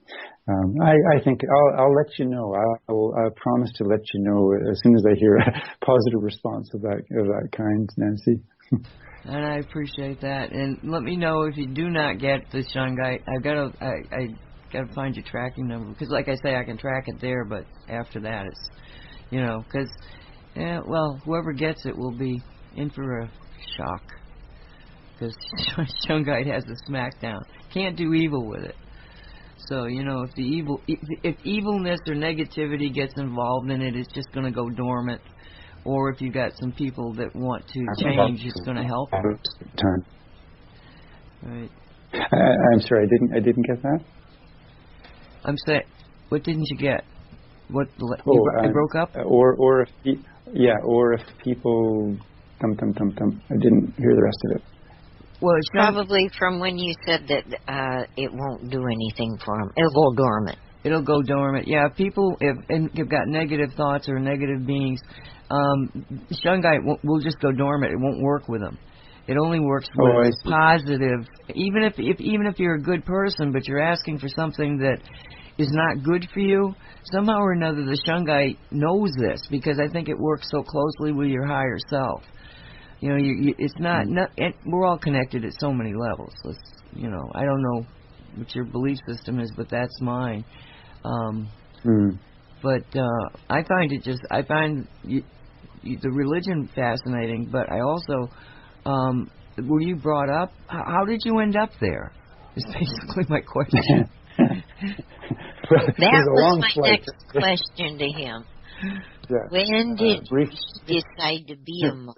I think I'll let you know. I'll promise to let you know as soon as I hear a positive response of that kind, Nancy. And I appreciate that. And let me know if you do not get the shungite. I gotta find your tracking number, because, like I say, I can track it there. But after that, it's because whoever gets it will be in for a shock, because shungite has a smackdown. Can't do evil with it. So if evilness or negativity gets involved in it, it's just going to go dormant. Or if you got some people that want to change, it's going to help. Right. I'm sorry, I didn't get that. I'm saying, what didn't you get? What I broke up? Or if people I didn't hear the rest of it. Well, it's probably from when you said that it won't do anything for them. It'll go dormant. It'll go dormant. Yeah, people if you've got negative thoughts or negative beings, shungite will just go dormant. It won't work with them. It only works with positive. Even if you're a good person, but you're asking for something that is not good for you, somehow or another the Shungite knows this, because I think it works so closely with your higher self. You know, it's not. We're all connected at so many levels. I don't know what your belief system is, but that's mine. But I find the religion fascinating, but I also, were you brought up? How did you end up there? Is basically my question. That was my next question to him. Yeah. When did you decide to be a monk?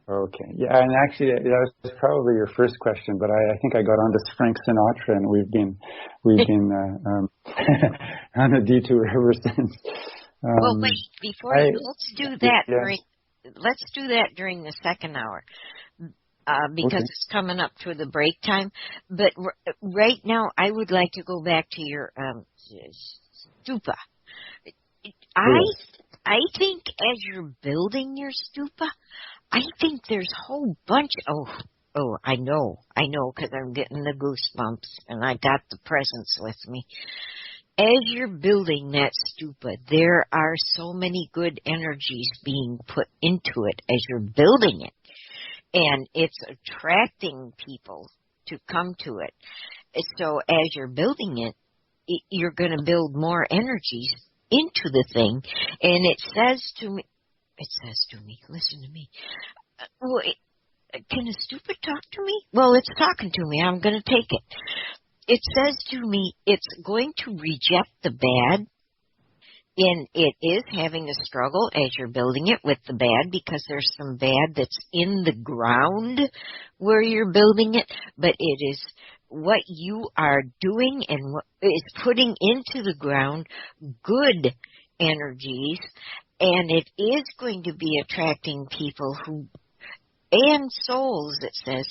Okay. Yeah, and actually that was probably your first question, but I think I got onto Frank Sinatra, and we've been on a detour ever since. Well, wait, let's do that let's do that during the second hour. Because it's coming up to the break time. But right now, I would like to go back to your stupa. I think as you're building your stupa, I think there's a whole bunch. Oh, I know, because I'm getting the goosebumps, and I got the presents with me. As you're building that stupa, there are so many good energies being put into it as you're building it. And it's attracting people to come to it. So as you're building it, you're going to build more energies into the thing. And it says to me, listen to me. Can a stupa talk to me? Well, it's talking to me. I'm going to take it. It says to me, it's going to reject the bad. And it is having a struggle as you're building it with the bad, because there's some bad that's in the ground where you're building it, but it is what you are doing and what is putting into the ground good energies, and it is going to be attracting people and souls, it says,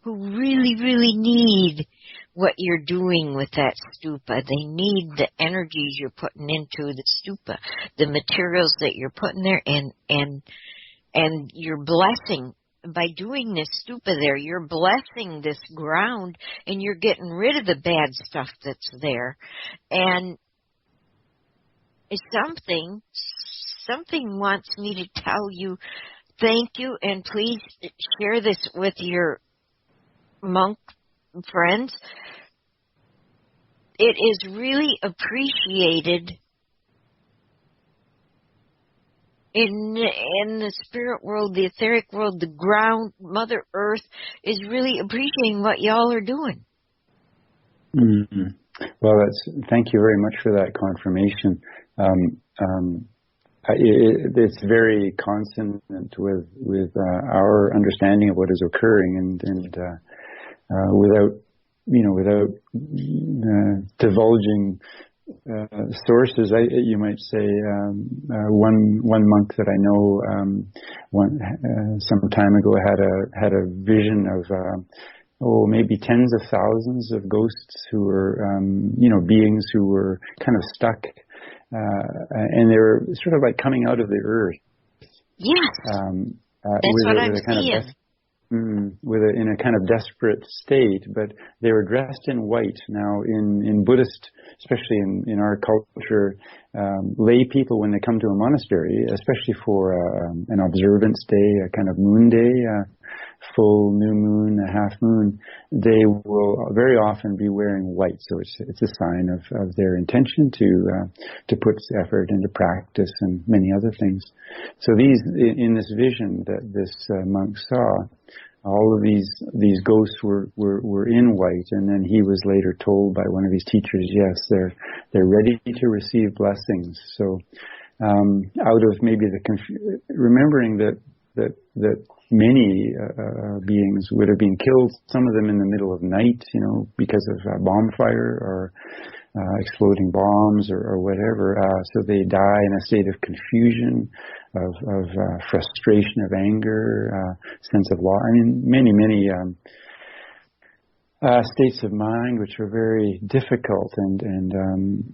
who really, really need what you're doing with that stupa. They need the energies you're putting into the stupa, the materials that you're putting there, and you're blessing. By doing this stupa there, you're blessing this ground, and you're getting rid of the bad stuff that's there. And something wants me to tell you thank you, and please share this with your monk friends. It is really appreciated in the spirit world, the etheric world, the ground, Mother Earth is really appreciating what y'all are doing. Mm-hmm. Well, thank you very much for that confirmation. It's very consonant with our understanding of what is occurring, and without divulging sources, you might say one monk that I know some time ago had a vision of maybe tens of thousands of ghosts who were beings who were kind of stuck, and they were sort of like coming out of the earth. Yes, that's what I'm seeing. In a kind of desperate state, but they were dressed in white. Now, in Buddhist, especially in our culture, lay people, when they come to a monastery, especially for an observance day, a kind of moon day, full new moon, a half moon, they will very often be wearing white. So it's a sign of their intention to put effort into practice and many other things. So in this vision that this monk saw, all of these ghosts were in white, and then he was later told by one of his teachers, yes, they're ready to receive blessings. So out of maybe remembering that many beings would have been killed, some of them in the middle of night, because of bomb fire or exploding bombs or whatever. So they die in a state of confusion, of frustration, of anger, sense of loss. I mean, many states of mind which are very difficult, and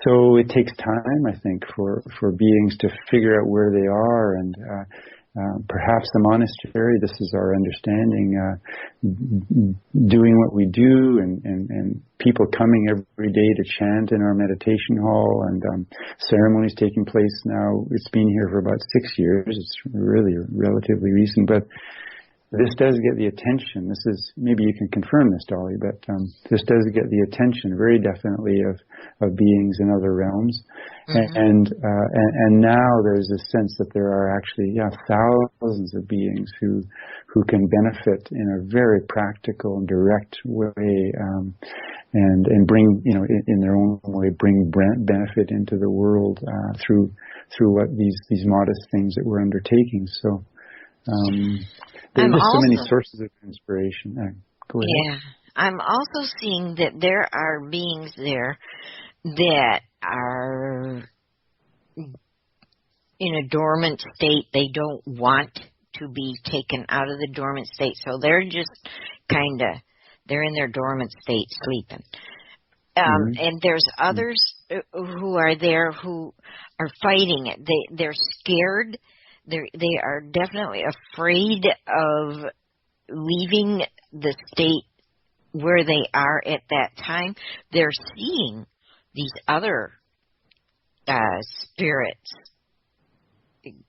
so it takes time, I think, for beings to figure out where they are, and perhaps the monastery. This is our understanding, doing what we do, and people coming every day to chant in our meditation hall, and ceremonies taking place now. It's been here for about 6 years. It's really relatively recent, but this does get the attention. This is, maybe you can confirm this, Dolly, but this does get the attention very definitely of beings in other realms. Mm-hmm. And now there's a sense that there are actually thousands of beings who can benefit in a very practical and direct way, and bring, in their own way, bring benefit into the world through what these modest things that we're undertaking. So there are just so many sources of inspiration. Go ahead. Yeah, I'm also seeing that there are beings there that are in a dormant state. They don't want to be taken out of the dormant state, so they're just they're in their dormant state sleeping. And there's others who are there who are fighting it. They're scared. They are definitely afraid of leaving the state where they are at that time. They're seeing these other spirits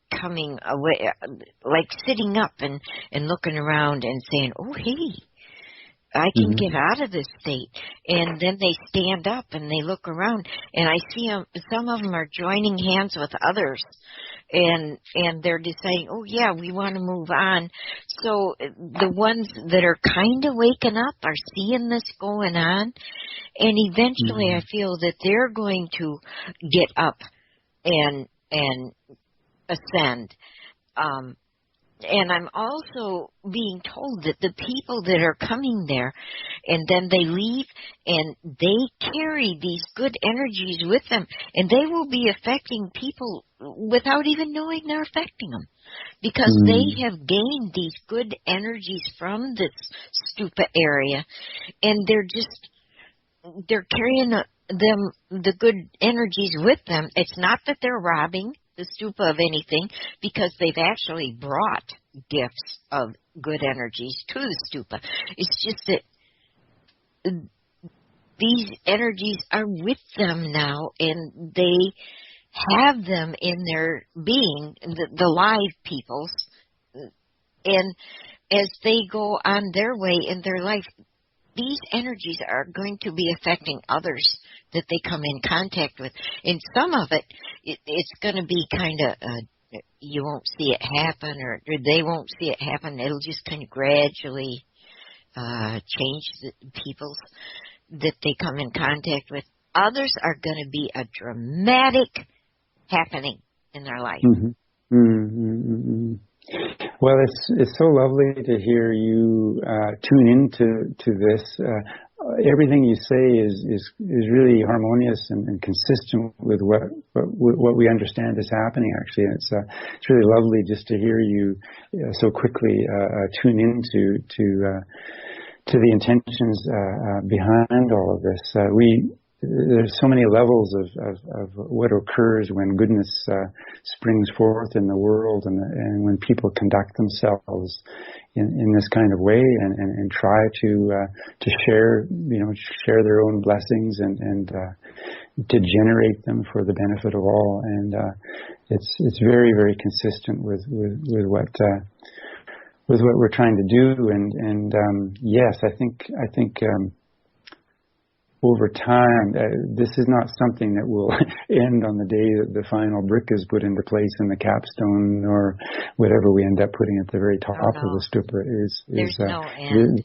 coming away, like sitting up and looking around and saying, "Oh, hey, I can get out of this state." And then they stand up and they look around, and I see them. Some of them are joining hands with others, and they're deciding, "Oh yeah, we want to move on." So the ones that are kind of waking up are seeing this going on, and eventually I feel that they're going to get up and ascend. And I'm also being told that the people that are coming there, and then they leave, and they carry these good energies with them, and they will be affecting people without even knowing they're affecting them, because they have gained these good energies from this stupa area, and they're carrying the good energies with them. It's not that they're robbing the stupa of anything, because they've actually brought gifts of good energies to the stupa. It's just that these energies are with them now, and they have them in their being, the live peoples, and as they go on their way in their life, these energies are going to be affecting others that they come in contact with. And some of it's going to be kind of, you won't see it happen, or they won't see it happen. It'll just kind of gradually change the peoples that they come in contact with. Others are going to be a dramatic happening in their life. Well, it's so lovely to hear you tune into this. Everything you say is really harmonious and consistent with what we understand is happening. Actually, it's really lovely just to hear you so quickly tune into to the intentions behind all of this. There's so many levels of what occurs when goodness springs forth in the world, and when people conduct themselves in this kind of way and try to share their own blessings and to generate them for the benefit of all. And it's very, very consistent with what we're trying to do. And yes, I think over time, this is not something that will end on the day that the final brick is put into place in the capstone, or whatever we end up putting at the very top of the stupa. There's no end.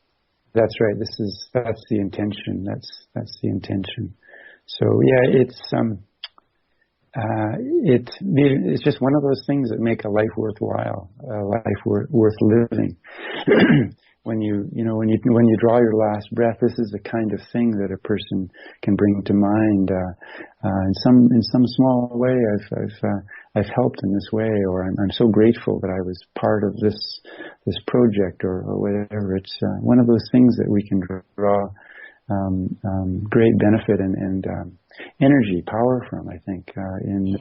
That's right. That's the intention. That's the intention. So yeah, it's just one of those things that make a life worthwhile, a life worth living. When you draw your last breath, this is the kind of thing that a person can bring to mind. In some small way, I've helped in this way, or I'm so grateful that I was part of this project, or whatever. It's one of those things that we can draw great benefit and energy, power from, I think, in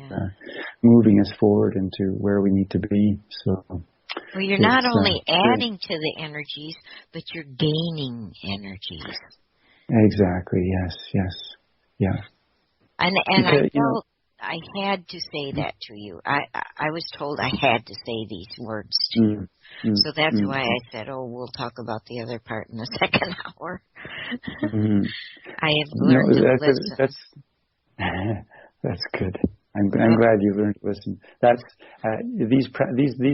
moving us forward into where we need to be. So, well, you're not only adding to the energies, but you're gaining energies. Exactly. Yes. Yeah. And because, I felt I had to say that to you. I was told I had to say these words to you. So that's why I said, we'll talk about the other part in the second hour. I have learned to listen. That's good. I'm glad you've learned to listen. That's these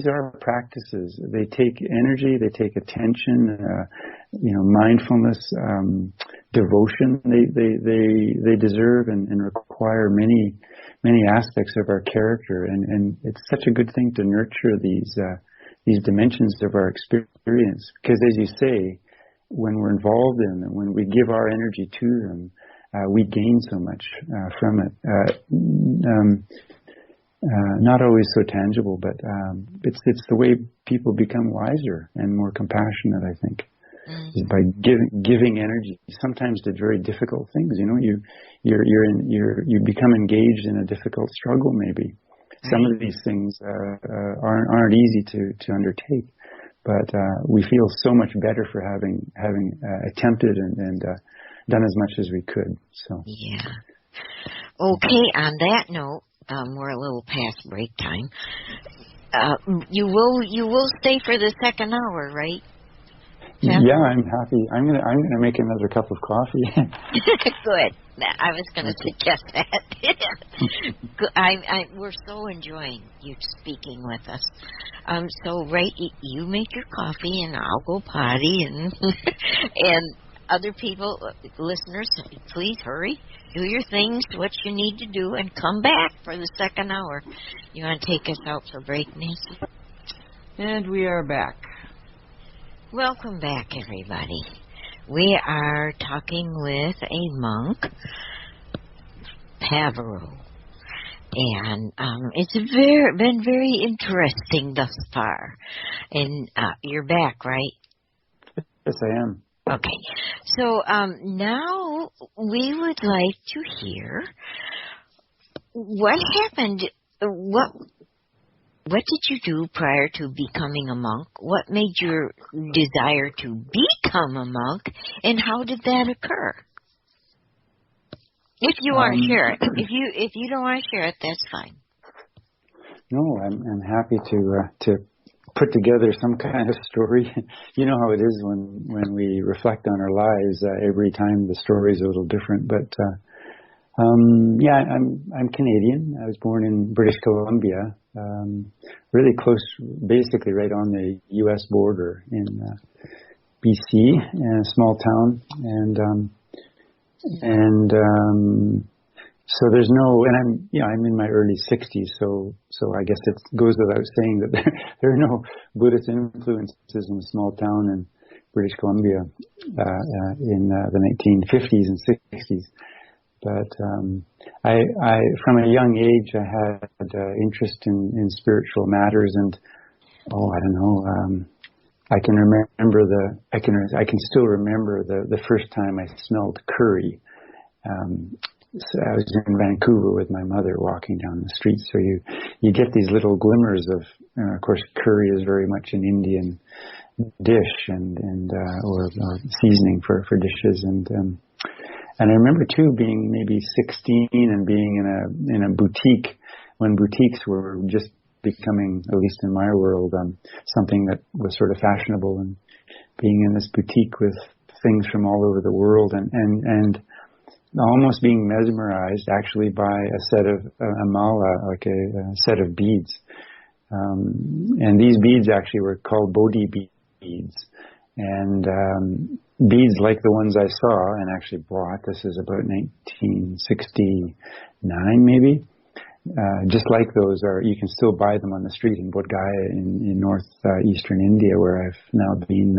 are practices. They take energy, they take attention, mindfulness, devotion. They deserve and require many aspects of our character, and it's such a good thing to nurture these dimensions of our experience, because as you say, when we're involved in them, when we give our energy to them, we gain so much from it. Not always so tangible, but it's the way people become wiser and more compassionate, I think, is by giving energy. Sometimes to very difficult things. You become engaged in a difficult struggle, maybe. Some of these things aren't easy to undertake, but we feel so much better for having attempted and done as much as we could. So okay. On that note, we're a little past break time. You will stay for the second hour, right? Yeah, I'm happy. I'm gonna make another cup of coffee. Good. I was gonna suggest that. We're so enjoying you speaking with us. So you make your coffee and I'll go potty and other people, listeners, please hurry. Do your things, what you need to do, and come back for the second hour. You want to take us out for break, Nancy? And we are back. Welcome back, everybody. We are talking with a monk, Paveru, and it's been very interesting thus far. And you're back, right? Yes, I am. Okay, so now we would like to hear what happened. What did you do prior to becoming a monk? What made your desire to become a monk, and how did that occur? If you want to share it, if you don't want to share it, that's fine. No, I'm happy to put together some kind of story. You know how it is when we reflect on our lives. Every time the story is a little different. But I'm Canadian. I was born in British Columbia, really close, basically right on the U.S. border in BC, in a small town, so there's no, and I'm in my early 60s, so I guess it goes without saying that there are no Buddhist influences in a small town in British Columbia in the 1950s and 60s. But I from a young age, I had interest in spiritual matters, and I can still remember the first time I smelled curry. So I was in Vancouver with my mother walking down the street. So you get these little glimmers of course, curry is very much an Indian dish or seasoning for dishes. And I remember too being maybe 16 and being in a boutique when boutiques were just becoming, at least in my world, something that was sort of fashionable, and being in this boutique with things from all over the world and almost being mesmerized actually by a set of a mala, like a set of beads. And these beads actually were called Bodhi beads. And beads like the ones I saw and actually bought, this is about 1969 maybe, just like those you can still buy them on the street in Bodh Gaya in northeastern India, where I've now been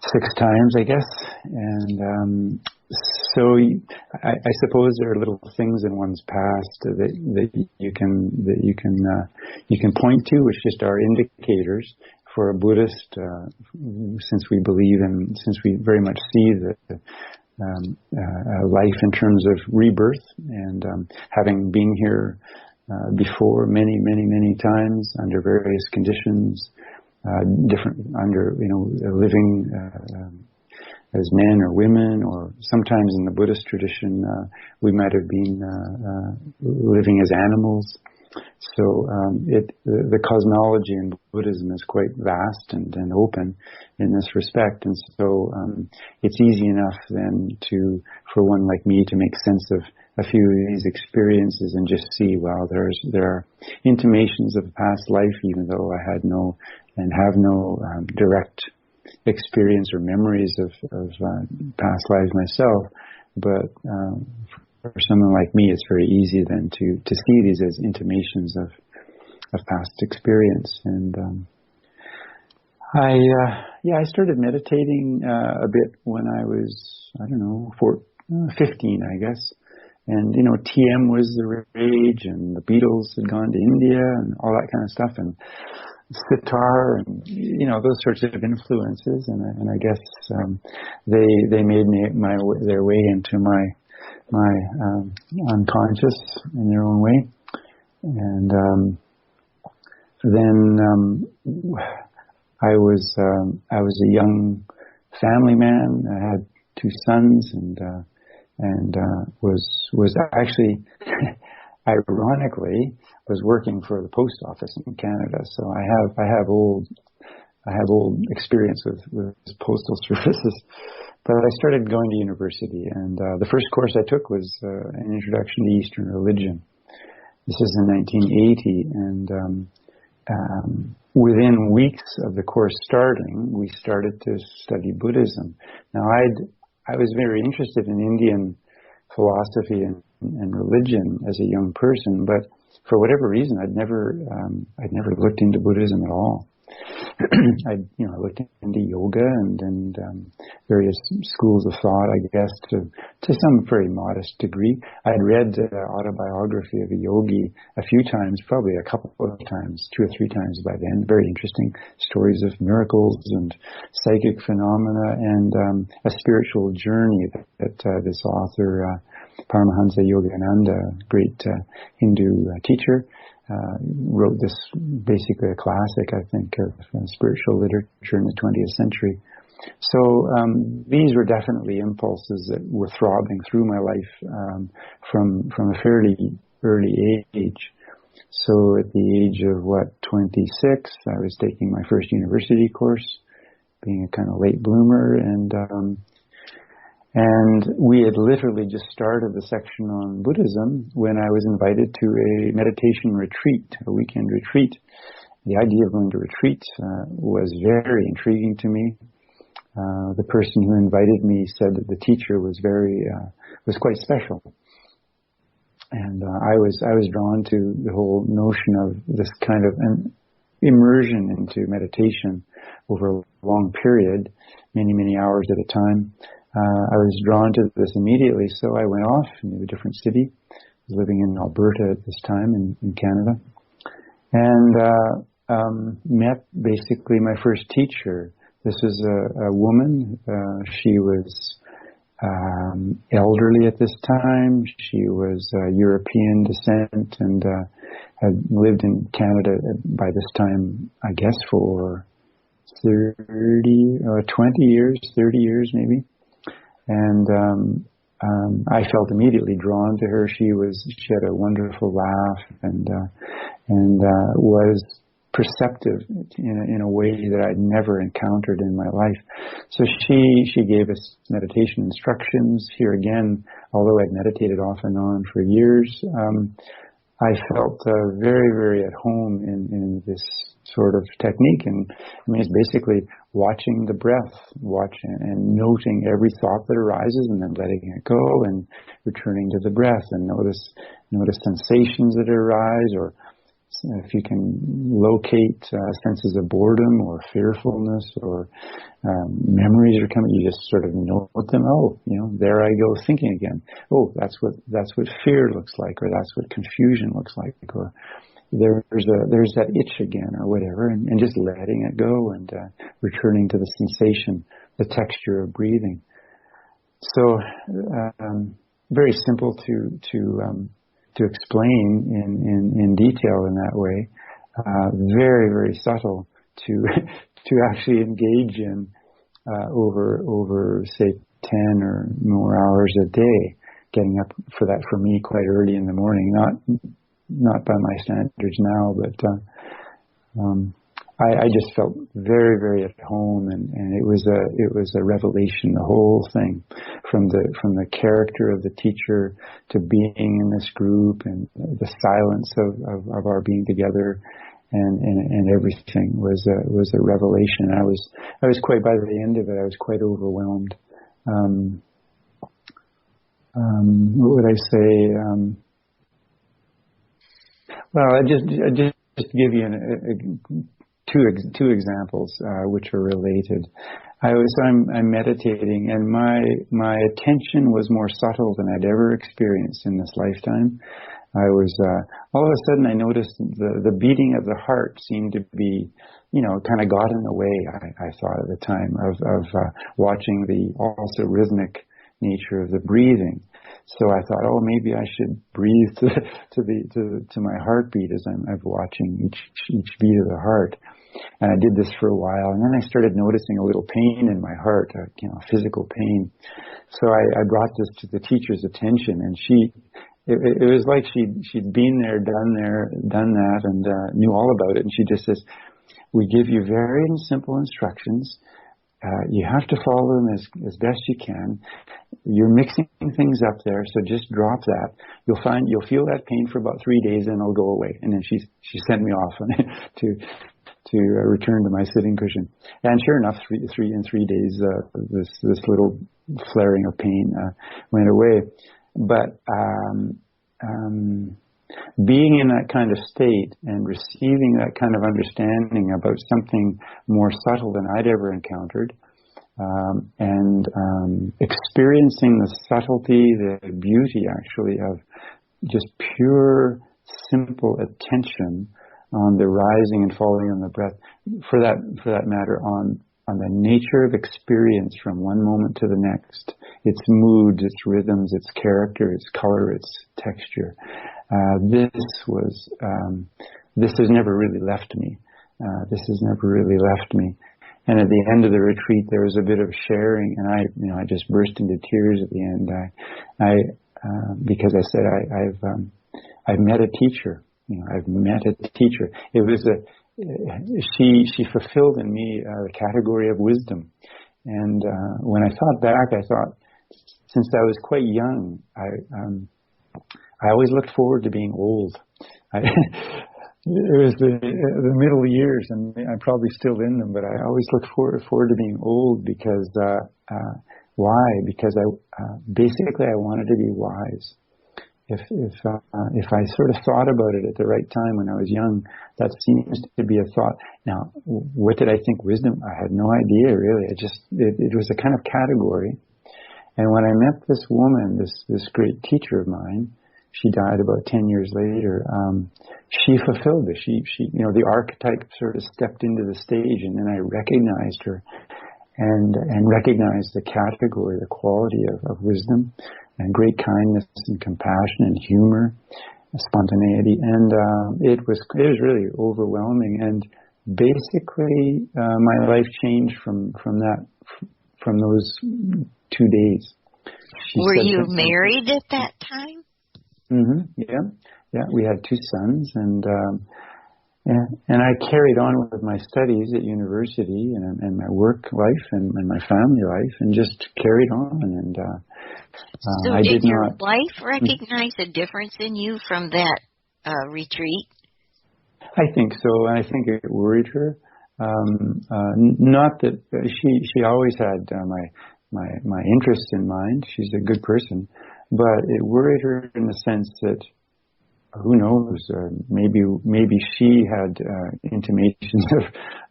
6 times, I guess. And so I suppose there are little things in one's past that you can point to, which just are indicators for a Buddhist, since we very much see the life in terms of rebirth, and having been here before many times under various conditions, living as men or women, or sometimes in the Buddhist tradition, we might have been living as animals. So the cosmology in Buddhism is quite vast and open in this respect, and so it's easy enough then for one like me to make sense of a few of these experiences and just see, well, there are intimations of past life, even though I had no and have no direct experience or memories of past lives myself, but for someone like me, it's very easy then to see these as intimations of past experience. And I started meditating a bit when I was 15, I guess. And TM was the rage, and the Beatles had gone to India, and all that kind of stuff, and sitar, and those sorts of influences, and I guess they made their way into my unconscious in their own way. And then I was a young family man. I had 2 sons, and was actually ironically was working for the post office in Canada. So I have old experience with postal services. But I started going to university, and the first course I took was an introduction to Eastern religion. This is in 1980, and within weeks of the course starting, we started to study Buddhism. Now, I was very interested in Indian philosophy and religion as a young person, but for whatever reason, I'd never looked into Buddhism at all. I looked into yoga and various schools of thought, I guess, to some very modest degree. I'd read the autobiography of a yogi a few times, probably a couple of times, 2 or 3 times by then. Very interesting stories of miracles and psychic phenomena, and a spiritual journey that this author, Paramahansa Yogananda, great Hindu teacher, wrote. This basically a classic, I think, of spiritual literature in the 20th century. So these were definitely impulses that were throbbing through my life from a fairly early age. So at the age of 26, I was taking my first university course, being a kind of late bloomer, and we had literally just started the section on Buddhism when I was invited to a meditation retreat, a weekend retreat. The idea of going to retreat was very intriguing to me. The person who invited me said that the teacher was quite special. And I was drawn to the whole notion of this kind of an immersion into meditation over a long period, many hours at a time. I was drawn to this immediately, so I went off to a different city. I was living in Alberta at this time in Canada, and met basically my first teacher. This was a woman. She was elderly at this time. She was European descent and had lived in Canada by this time, I guess, for 30 years maybe. And I felt immediately drawn to her. She had a wonderful laugh and was perceptive in a way that I'd never encountered in my life. So she gave us meditation instructions. Here again, although I'd meditated off and on for years, I felt very, very at home in this sort of technique. And I mean, it's basically watching the breath, and noting every thought that arises, and then letting it go, and returning to the breath, and notice sensations that arise, or if you can locate senses of boredom or fearfulness or memories are coming, you just sort of note them. Oh, there I go thinking again. Oh, that's what fear looks like, or that's what confusion looks like, or there's that itch again or whatever, and just letting it go and returning to the sensation, the texture of breathing. So very simple to explain in detail in that way. Very, very subtle to actually engage in over say 10 or more hours a day, getting up for that for me quite early in the morning. Not by my standards now, but I just felt very, very at home, and it was a revelation, the whole thing, from the character of the teacher to being in this group and the silence of our being together, and everything was a revelation. I was quite, by the end of it, I was quite overwhelmed. What would I say? Well, I just give you two examples which are related. I'm meditating, and my attention was more subtle than I'd ever experienced in this lifetime. I was all of a sudden I noticed the beating of the heart seemed to be, kind of got in the way. I thought at the time of watching the also rhythmic nature of the breathing. So I thought, maybe I should breathe to my heartbeat as I'm watching each beat of the heart. And I did this for a while, and then I started noticing a little pain in my heart, physical pain. So I brought this to the teacher's attention, and it was like she'd been there, done that, and knew all about it. And she just says, "We give you very simple instructions. You have to follow them as best you can. You're mixing things up there, so just drop that. You'll feel that pain for about 3 days, and it'll go away." And then she sent me off to return to my sitting cushion. And sure enough, in 3 days, this little flaring of pain went away. But being in that kind of state and receiving that kind of understanding about something more subtle than I'd ever encountered, and experiencing the subtlety, the beauty actually of just pure, simple attention on the rising and falling on the breath, for that matter, on the nature of experience from one moment to the next, its moods, its rhythms, its character, its color, its texture. This has never really left me. And at the end of the retreat, there was a bit of sharing, and I just burst into tears at the end. Because I said I've met a teacher. I've met a teacher. It was she fulfilled in me the category of wisdom. And when I thought back, since I was quite young, I always looked forward to being old. It was the middle years, and I'm probably still in them, but I always looked forward to being old because why? Because basically I wanted to be wise. If I sort of thought about it at the right time when I was young, that seems to be a thought. Now, what did I think wisdom? I had no idea really. It was a kind of category. And when I met this woman, this great teacher of mine, she died about 10 years later. She fulfilled this. She the archetype sort of stepped into the stage, and then I recognized her, and recognized the category, the quality of wisdom, and great kindness and compassion and humor, spontaneity, and it was really overwhelming. And basically, my life changed from those 2 days. Were you married at that time? Mm-hmm. Yeah. We had 2 sons, and I carried on with my studies at university and my work life and my family life, and just carried on. And so did your wife recognize a difference in you from that retreat? I think so, and I think it worried her. Not that she always had my interest in mind. She's a good person. But it worried her in the sense that, who knows, maybe she had intimations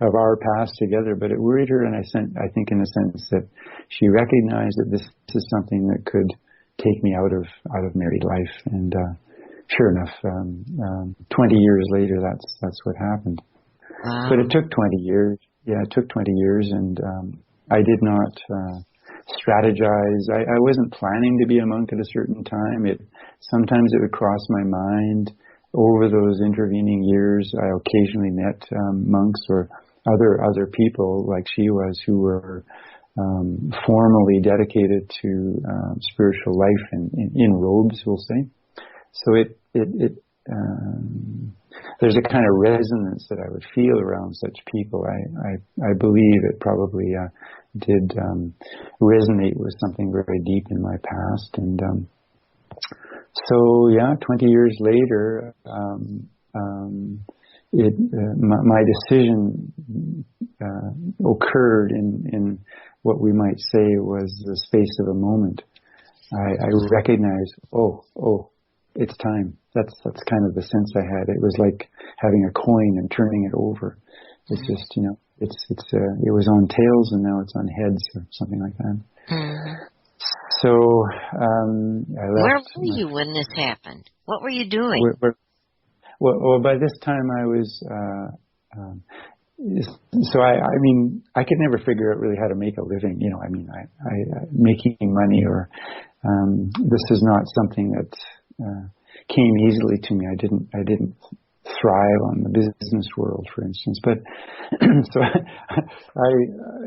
of our past together, but it worried her, and I think in the sense that she recognized that this is something that could take me out of married life, and sure enough, 20 years later, that's what happened. Wow. But it took 20 years. Yeah, it took 20 years, and I did not strategize. I wasn't planning to be a monk at a certain time. Sometimes it would cross my mind. Over those intervening years, I occasionally met monks or other people like she was who were formally dedicated to spiritual life in robes, we'll say. So there's a kind of resonance that I would feel around such people. I believe it probably did resonate with something very deep in my past. And so, 20 years later, my decision occurred in what we might say was the space of a moment. I recognized, it's time. That's kind of the sense I had. It was like having a coin and turning it over. It's just, it was on tails and now it's on heads or something like that. Mm-hmm. So I left. Where were you when this happened? What were you doing? Well, by this time I was. So I mean, I could never figure out really how to make a living. I making money or this is not something that came easily to me. I didn't thrive on the business world, for instance. But so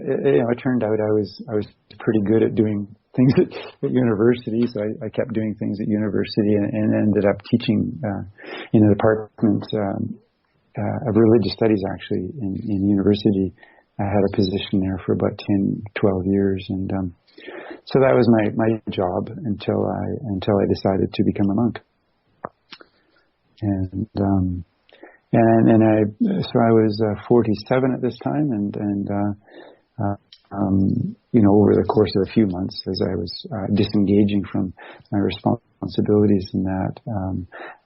it turned out I was pretty good at doing things at university. So I kept doing things at university and ended up teaching in a department of religious studies, actually, in university. I had a position there for about 10, 12 years, and so that was my job until I decided to become a monk. And I was 47 at this time, and over the course of a few months, as I was disengaging from my responsibilities in that,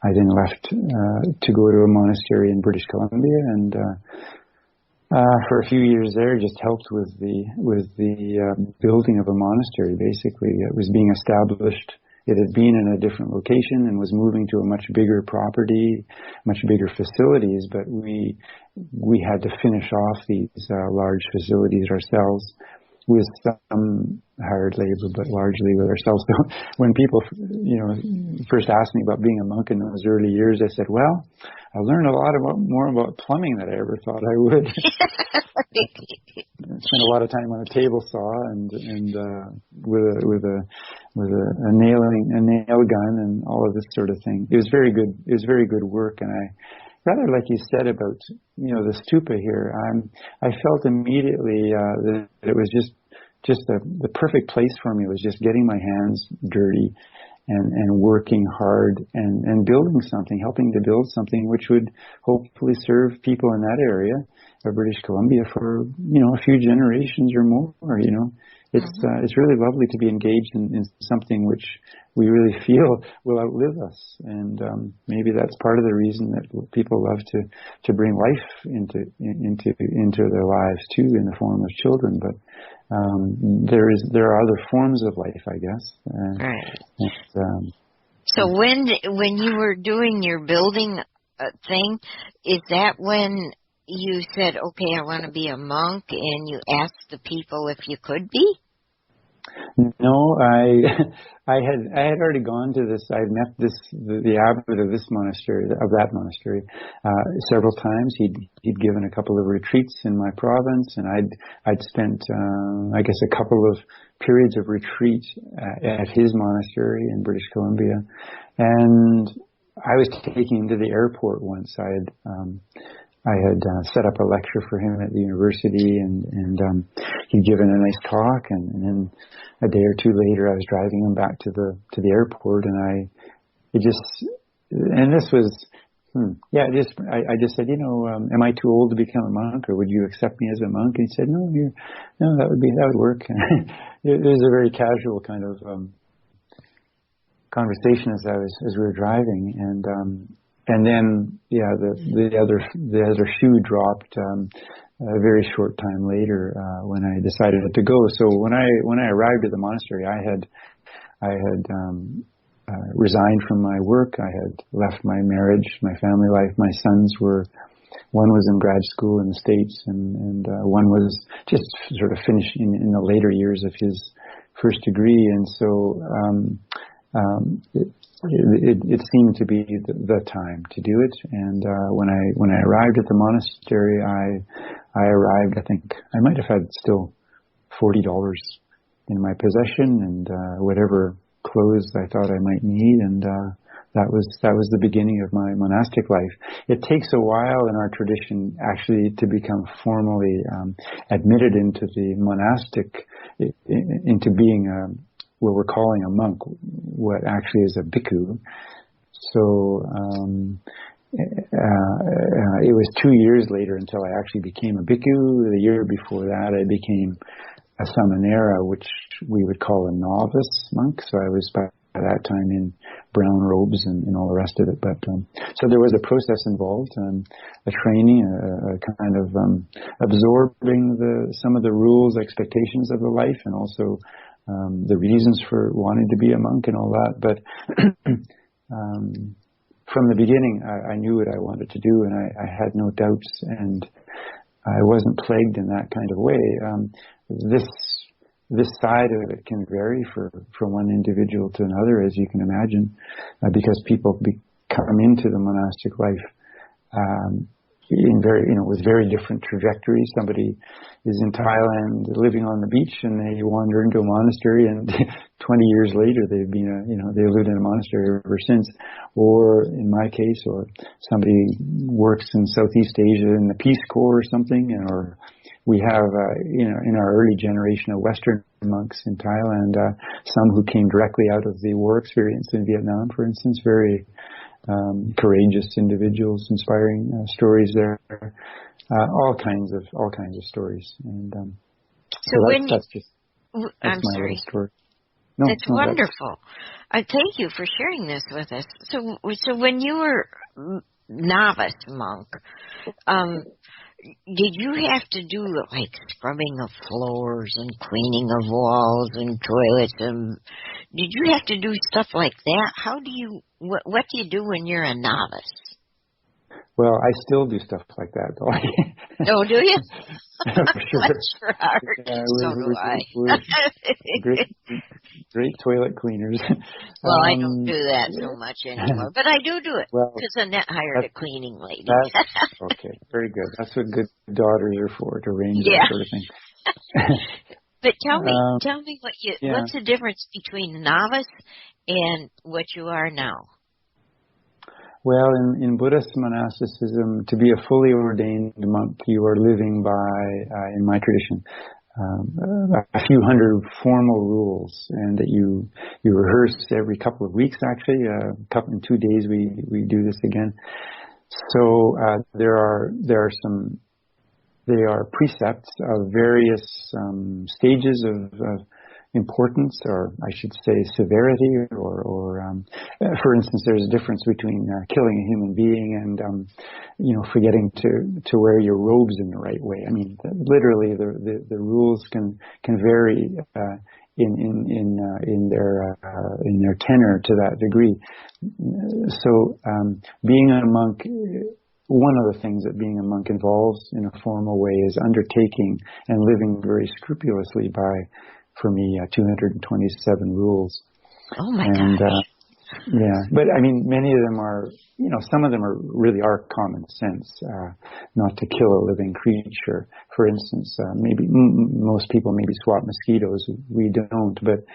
I then left to go to a monastery in British Columbia, and for a few years there, just helped with the building of a monastery. Basically, it was being established. It had been in a different location and was moving to a much bigger property, much bigger facilities, but we had to finish off these large facilities ourselves with some hired labor, but largely with ourselves. So when people, first asked me about being a monk in those early years, I said, well, I learned a lot more about plumbing than I ever thought I would. I spent a lot of time on a table saw and with a nail gun and all of this sort of thing. It was very good. It was very good work, and rather like you said about the stupa here, I felt immediately that it was just the perfect place for me. Was just getting my hands dirty and working hard and building something, helping to build something which would hopefully serve people in that area of British Columbia for a few generations or more. It's really lovely to be engaged in something which we really feel will outlive us, and maybe that's part of the reason that people love to bring life into their lives too, in the form of children. But there are other forms of life, I guess. Right. And, so when you were doing your building thing, is that when you said, okay, I want to be a monk, and you asked the people if you could be? No, I had already gone to this. I'd met the abbot of that monastery, several times. He'd given a couple of retreats in my province, and I'd spent, I guess, a couple of periods of retreat at his monastery in British Columbia. And I was taking him to the airport once. I had set up a lecture for him at the university, and he'd given a nice talk, and then a day or two later I was driving him back to the airport, and I just said, am I too old to become a monk, or would you accept me as a monk? And he said, no, that would work. It was a very casual kind of conversation as we were driving, and then, the other shoe dropped a very short time later when I decided to go. So when I arrived at the monastery, I had resigned from my work. I had left my marriage, my family life. My sons one was in grad school in the States, and one was just sort of finishing in the later years of his first degree. And so it seemed to be the time to do it. And when I arrived at the monastery, I arrived, I think I might have had still $40 in my possession, and whatever clothes I thought I might need, and that was the beginning of my monastic life. It takes a while in our tradition actually to become formally admitted into the monastic, into being what we're calling a monk, what actually is a bhikkhu. So it was 2 years later until I actually became a bhikkhu. The year before that, I became a samanera, which we would call a novice monk. So I was by that time in brown robes and all the rest of it. But so there was a process involved, a training, a kind of absorbing some of the rules, expectations of the life, and also the reasons for wanting to be a monk and all that. But from the beginning, I knew what I wanted to do, and I had no doubts, and I wasn't plagued in that kind of way. This side of it can vary from one individual to another, as you can imagine, because people come into the monastic life with very different trajectories. Somebody is in Thailand living on the beach, and they wander into a monastery, and 20 years later they've lived in a monastery ever since. Or in my case, or somebody works in Southeast Asia in the Peace Corps or something, or we have, in our early generation of Western monks in Thailand, some who came directly out of the war experience in Vietnam, for instance, very courageous individuals, inspiring stories there, all kinds of stories. And I'm sorry. Story. No, that's wonderful. Thank you for sharing this with us. So when you were novice monk, did you have to do like scrubbing of floors and cleaning of walls and toilets? Did you have to do stuff like that? What do you do when you're a novice? Well, I still do stuff like that, though. Oh, do you? For sure. That's for art. So do I. We're great toilet cleaners. Well, I don't do that so much anymore, but I do it because Annette hired a cleaning lady. Okay, very good. That's what good daughters are for, to arrange that sort of thing. But tell me what's the difference between novice and what you are now? Well, in Buddhist monasticism, to be a fully ordained monk, you are living by, in my tradition, a few hundred formal rules, and that you rehearse every couple of weeks. Actually, in 2 days we do this again. So there are precepts of various stages of importance, or I should say severity, or for instance, there's a difference between killing a human being and forgetting to wear your robes in the right way. I mean, literally the rules can vary in their tenor to that degree. So being a monk, one of the things that being a monk involves in a formal way is undertaking and living very scrupulously by, for me, 227 rules. Oh my gosh. Yeah, but I mean, many of them are, some of them really are common sense, not to kill a living creature. For instance, maybe most people maybe swat mosquitoes. We don't, but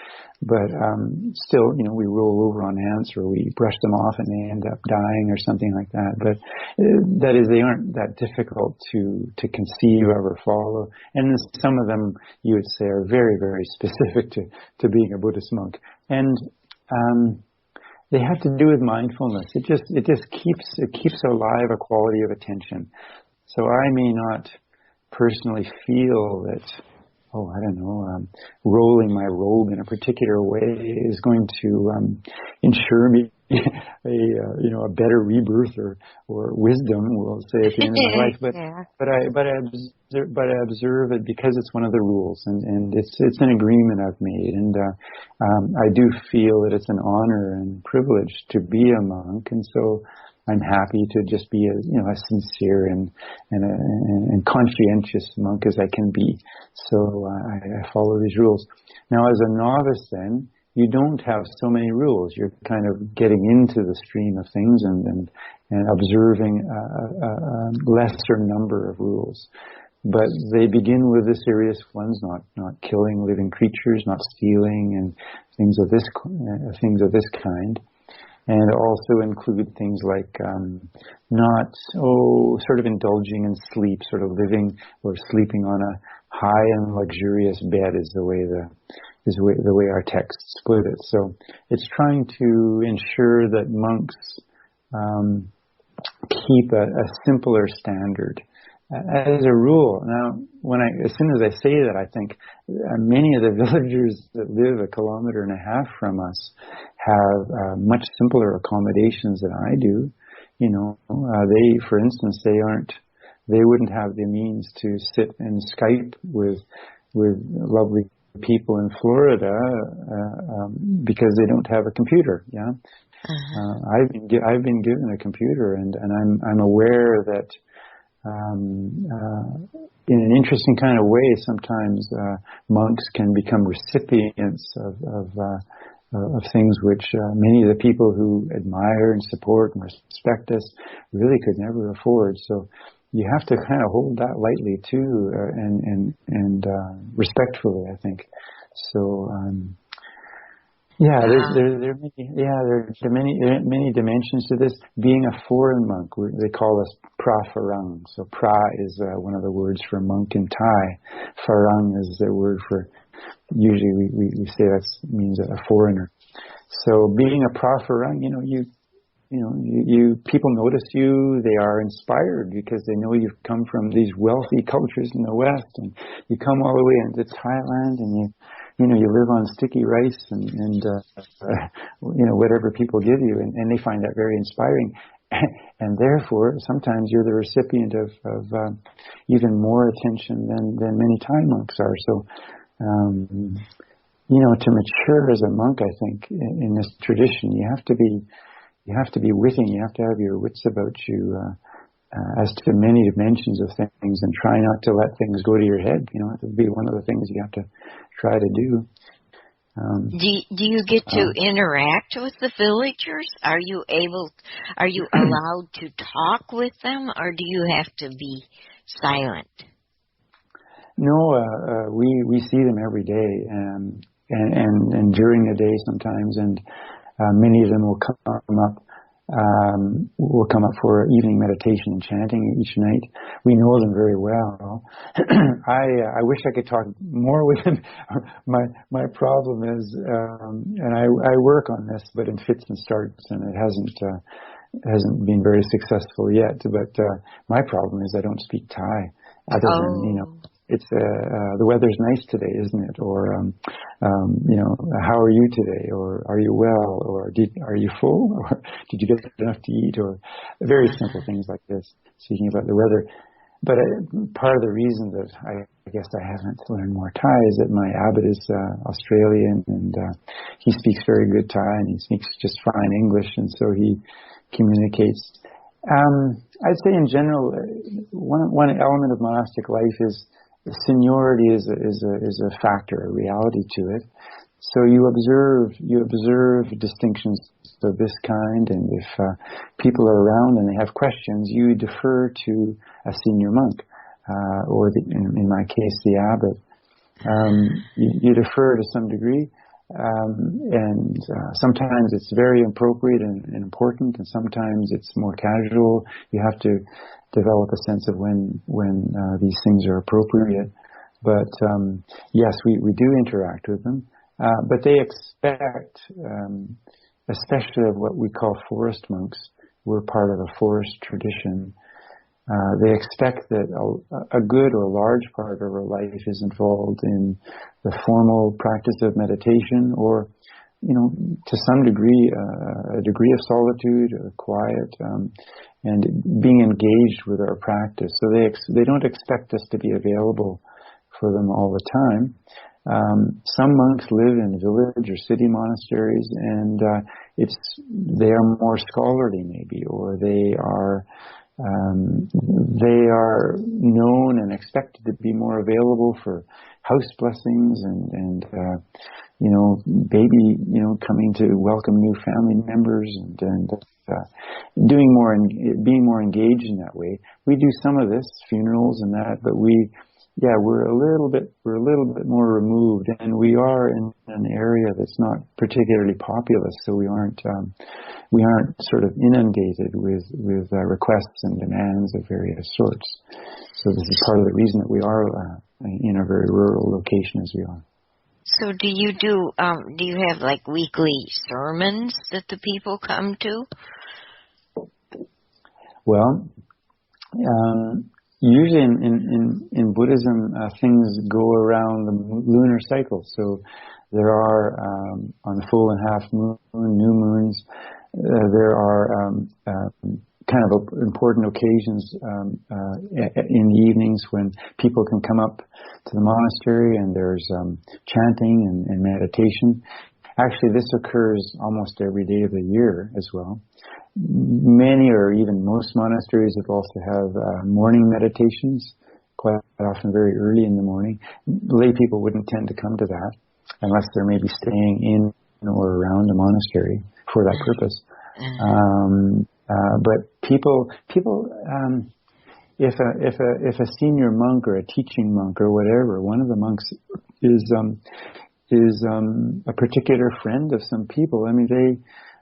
still, we roll over on ants, or we brush them off and they end up dying or something like that. But that is, they aren't that difficult to conceive of or follow. And some of them, you would say, are very, very specific to being a Buddhist monk. And they have to do with mindfulness. It just keeps alive a quality of attention. So I may not personally feel that, rolling my robe in a particular way is going to ensure me a better rebirth or wisdom, we'll say, at the end of my life. But Yeah. but I observe it because it's one of the rules, and it's an agreement I've made, and I do feel that it's an honor and privilege to be a monk, and so I'm happy to just be a sincere and conscientious monk as I can be. So I follow these rules. Now, as a novice, then, you don't have so many rules. You're kind of getting into the stream of things and observing a lesser number of rules. But they begin with the serious ones: not killing living creatures, not stealing, and things of this kind. And also include things like not sort of indulging in sleep, sort of living or sleeping on a high and luxurious bed is the way our texts put it. So it's trying to ensure that monks keep a simpler standard. As a rule, now, as soon as I say that, I think many of the villagers that live 1.5 kilometers from us have much simpler accommodations than I do. They, for instance, they wouldn't have the means to sit and Skype with lovely people in Florida because they don't have a computer. Yeah, I've been given a computer, and I'm aware that. In an interesting kind of way, sometimes monks can become recipients of things which many of the people who admire and support and respect us really could never afford. So you have to kind of hold that lightly too, and respectfully, I think. So. Yeah, there are many dimensions to this. Being a foreign monk, they call us pra farang. So pra is one of the words for monk in Thai. Farang is the word for, usually we say that means a foreigner. So being a pra farang, you people notice you. They are inspired because they know you've come from these wealthy cultures in the West, and you come all the way into Thailand, and you live on sticky rice and whatever people give you, and they find that very inspiring. And therefore, sometimes you're the recipient of even more attention than many Thai monks are. So, to mature as a monk, I think, in this tradition, you have to be witty. You have to have your wits about you as to many dimensions of things, and try not to let things go to your head. It would be one of the things you have to try to do. Do you get to interact with the villagers? Are you allowed to talk with them, or do you have to be silent? No, we see them every day, and during the day sometimes, and many of them will come up. Will come up for evening meditation and chanting each night. We know them very well. I wish I could talk more with them. My problem is, and I work on this, but in fits and starts, and it hasn't been very successful yet. But my problem is I don't speak Thai, other than it's the weather's nice today, isn't it? Or how are you today? Or are you well? Or are you full? Or did you get enough to eat? Or very simple things like this, speaking about the weather. But part of the reason that I guess I haven't learned more Thai is that my abbot is Australian, and he speaks very good Thai, and he speaks just fine English, and so he communicates. I'd say in general, one element of monastic life is seniority is a factor, a reality to it. So you observe distinctions of this kind, and if people are around and they have questions, you defer to a senior monk, or in my case, the abbot. You defer to some degree, and sometimes it's very appropriate and important, and sometimes it's more casual. You have to develop a sense of when these things are appropriate. But yes, we do interact with them. But they expect, especially of what we call forest monks, we're part of a forest tradition. They expect that a good or large part of our life is involved in the formal practice of meditation, or to some degree, a degree of solitude, quiet, and being engaged with our practice. So they don't expect us to be available for them all the time. Some monks live in village or city monasteries, and they are more scholarly maybe, or they are known and expected to be more available for house blessings and baby, coming to welcome new family members and being more engaged in that way. We do some of this, funerals and that, but we're a little bit more removed, and we are in an area that's not particularly populous, so we aren't sort of inundated with requests and demands of various sorts. So this is part of the reason that we are in a very rural location as we are. So do you have like weekly sermons that the people come to? Well, usually in Buddhism, things go around the lunar cycle. So there are, on the full and half moon, new moons, there are kind of important occasions in the evenings when people can come up to the monastery, and there's chanting and meditation. Actually, this occurs almost every day of the year as well. Many or even most monasteries also have morning meditations, quite often very early in the morning. Lay people wouldn't tend to come to that unless they're maybe staying in or around a monastery for that purpose. But people, if a senior monk or a teaching monk or whatever, one of the monks is a particular friend of some people, I mean,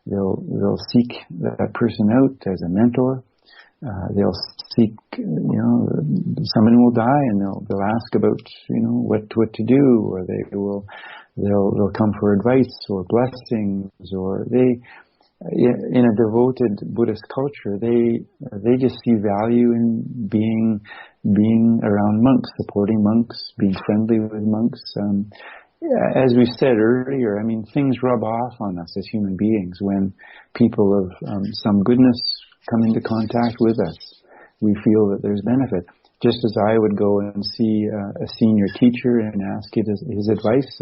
they'll seek that person out as a mentor. They'll seek, someone will die, and they'll ask about, what to do, or they'll come for advice or blessings, or in a devoted Buddhist culture, they just see value in being around monks, supporting monks, being friendly with monks. As we said earlier, I mean, things rub off on us as human beings when people of some goodness come into contact with us. We feel that there's benefit. Just as I would go and see a senior teacher and ask his advice,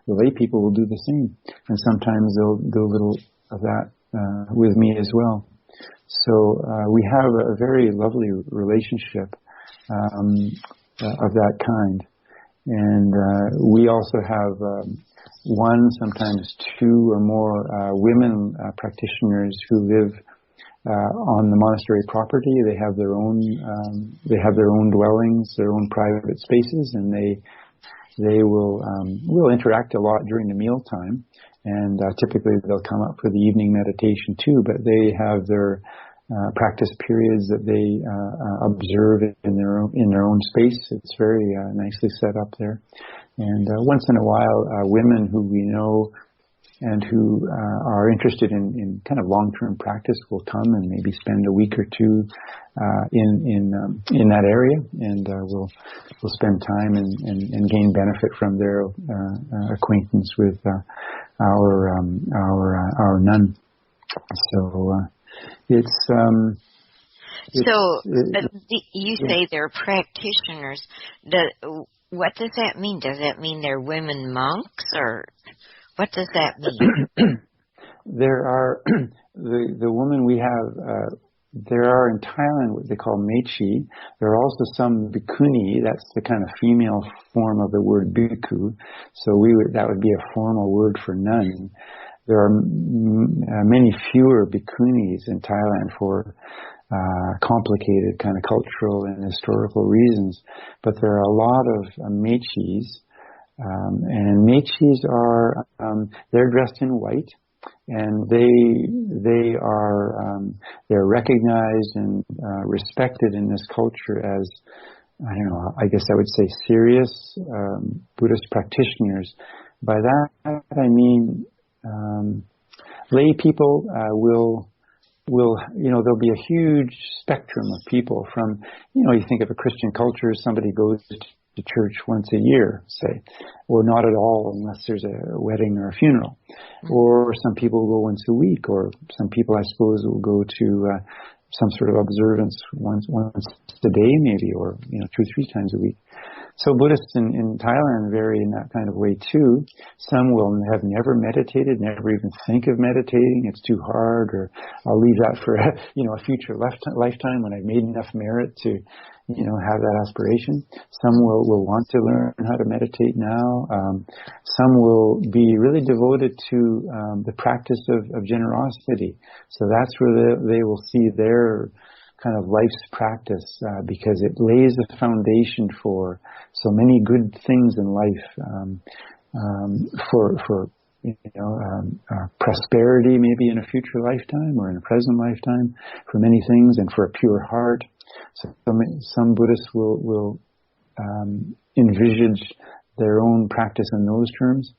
the lay people will do the same. And sometimes they'll do a little of that with me as well. So we have a very lovely relationship of that kind. And we also have one, sometimes two or more women practitioners who live on the monastery property. They have their own dwellings, their own private spaces, and they will interact a lot during the mealtime. And typically they'll come up for the evening meditation too, but they have their practice periods that they observe in their own space. It's very nicely set up there. And once in a while, women who we know and who are interested in kind of long-term practice will come and maybe spend a week or two in that area, and we'll spend time and gain benefit from their acquaintance with our nun. So you say they're practitioners. What does that mean? Does that mean they're women monks, or what does that mean? There are the woman we have. There are in Thailand what they call mechi. There are also some bhikkhuni. That's the kind of female form of the word bhikkhu. So that would be a formal word for nun. There are many fewer bhikkhunis in Thailand for complicated kind of cultural and historical reasons, but there are a lot of mechis, and mechis are they're dressed in white, and they're recognized and respected in this culture as, I guess I would say serious Buddhist practitioners. By that I mean lay people will there'll be a huge spectrum of people from, you think of a Christian culture, somebody goes to church once a year, say, or not at all unless there's a wedding or a funeral. Or some people go once a week, or some people, I suppose, will go to some sort of observance once a day maybe, or 2 or 3 times a week. So Buddhists in Thailand vary in that kind of way too. Some will have never meditated, never even think of meditating. It's too hard, or I'll leave that for a future lifetime when I've made enough merit to have that aspiration. Some will want to learn how to meditate now. Some will be really devoted to the practice of generosity. So that's where they will see their kind of life's practice, because it lays a foundation for so many good things in life, for prosperity maybe in a future lifetime or in a present lifetime, for many things, and for a pure heart. So some Buddhists will envisage their own practice in those terms.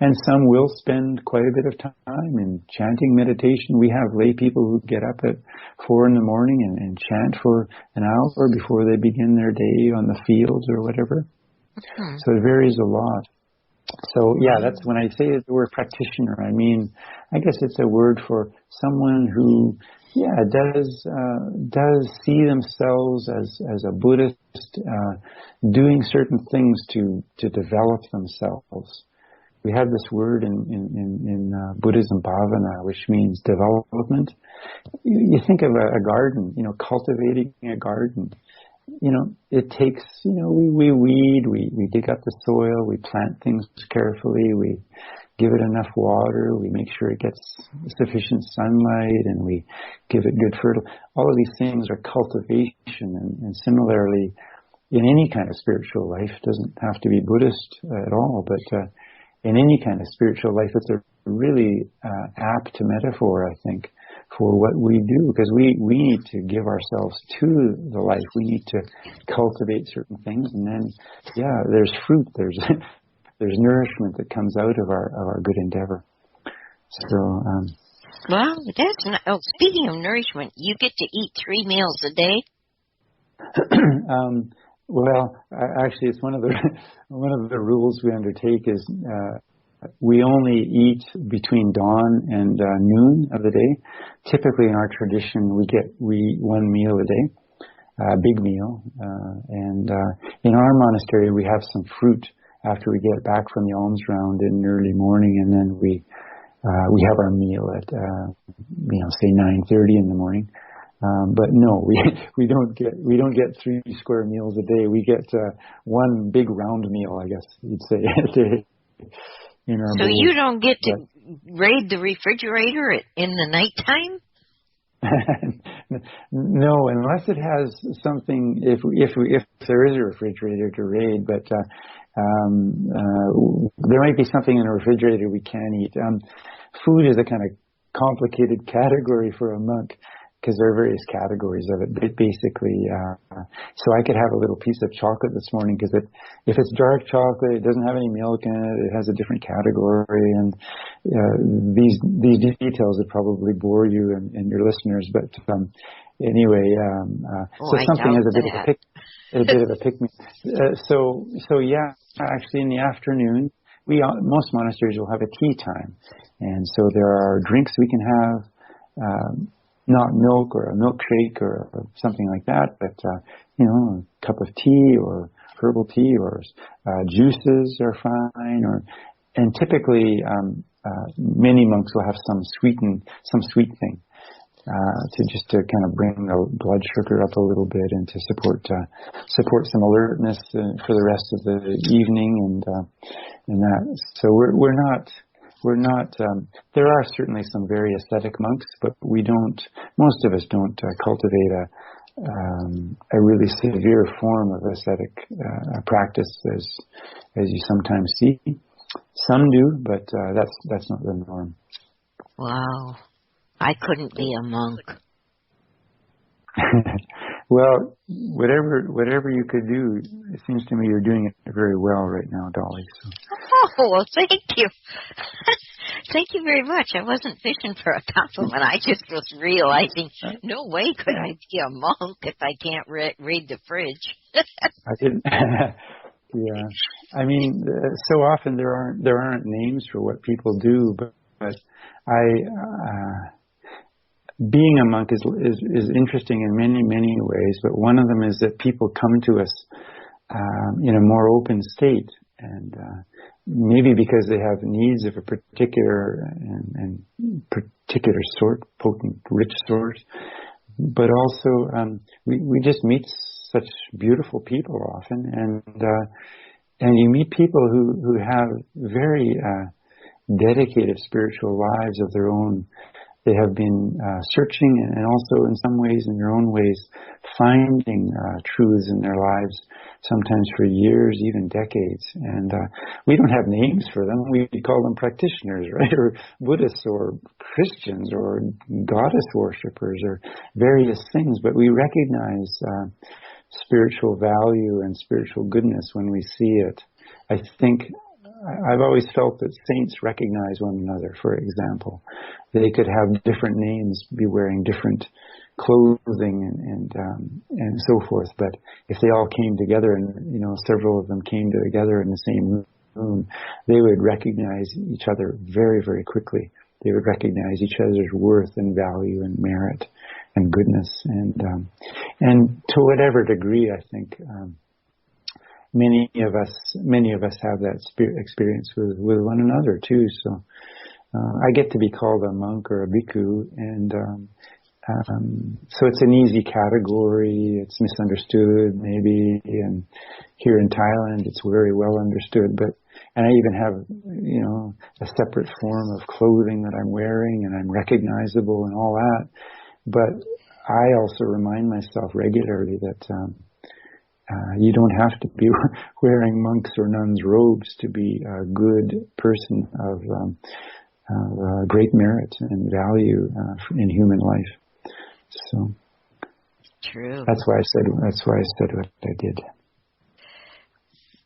And some will spend quite a bit of time in chanting meditation. We have lay people who get up at 4 a.m. and chant for an hour before they begin their day on the fields or whatever. Mm-hmm. So it varies a lot. So yeah, that's when I say the word practitioner, I guess it's a word for someone who does see themselves as a Buddhist, doing certain things to develop themselves. We have this word in Buddhism, bhavana, which means development. You think of a garden, cultivating a garden. It takes, we weed, we dig up the soil, we plant things carefully, we give it enough water, we make sure it gets sufficient sunlight, and we give it good fertilizer. All of these things are cultivation, and similarly, in any kind of spiritual life, doesn't have to be Buddhist at all, but in any kind of spiritual life, it's a really apt metaphor, I think, for what we do, because we need to give ourselves to the life. We need to cultivate certain things, and then, there's fruit, there's nourishment that comes out of our good endeavor. So, well, speaking of nourishment, you get to eat 3 meals a day? Well, actually, it's one of the rules we undertake is we only eat between dawn and noon of the day. Typically, in our tradition, we eat 1 meal a day, a big meal, and in our monastery, we have some fruit after we get back from the alms round in early morning, and then we have our meal at say 9:30 in the morning. But no, we don't get 3 square meals a day. We get 1 big round meal, I guess you'd say, a day. In our so you don't get to raid the refrigerator in the nighttime? No, unless it has something. If there is a refrigerator to raid, but there might be something in a refrigerator we can eat. Food is a kind of complicated category for a monk, because there are various categories of it. But basically, so I could have a little piece of chocolate this morning, because if it's dark chocolate, it doesn't have any milk in it, it has a different category, and these details would probably bore you and your listeners. But anyway, so something has a bit of a pick me. So yeah, actually in the afternoon, most monasteries will have a tea time, and so there are drinks we can have. Not milk or a milkshake or something like that, but a cup of tea or herbal tea or juices are fine. And typically, many monks will have some sweet thing to kind of bring the blood sugar up a little bit and to support some alertness for the rest of the evening and that. So we're not. There are certainly some very ascetic monks, but most of us don't cultivate a really severe form of ascetic practice as you sometimes see. Some do, but that's not the norm. Wow. I couldn't be a monk. Well, whatever you could do, it seems to me you're doing it very well right now, Dolly. So. Oh, well, thank you. Thank you very much. I wasn't fishing for a compliment. I just was realizing, no way could I be a monk if I can't read the fridge. I didn't. Yeah. I mean, so often there aren't names for what people do, but being a monk is interesting in many ways. But one of them is that people come to us in a more open state, and maybe because they have needs of a particular and particular sort, potent, rich sort. But also, we just meet such beautiful people often, and you meet people who have very dedicated spiritual lives of their own. They have been searching, and also in some ways, in their own ways, finding truths in their lives, sometimes for years, even decades. And we don't have names for them. We call them practitioners, right? Or Buddhists, or Christians, or goddess worshippers, or various things. But we recognize spiritual value and spiritual goodness when we see it. I think I've always felt that saints recognize one another, for example. They could have different names, be wearing different clothing and so forth, but if they all came together, and several of them came together in the same room, they would recognize each other very, very quickly. They would recognize each other's worth and value and merit and goodness, and to whatever degree, I think many of us have that experience with one another too. So I get to be called a monk or a bhikkhu, and so it's an easy category. It's misunderstood maybe, and here in Thailand it's very well understood. And I even have a separate form of clothing that I'm wearing, and I'm recognizable and all that. But I also remind myself regularly that you don't have to be wearing monks' or nuns' robes to be a good person of great merit and value in human life. So true. That's why I said what I did.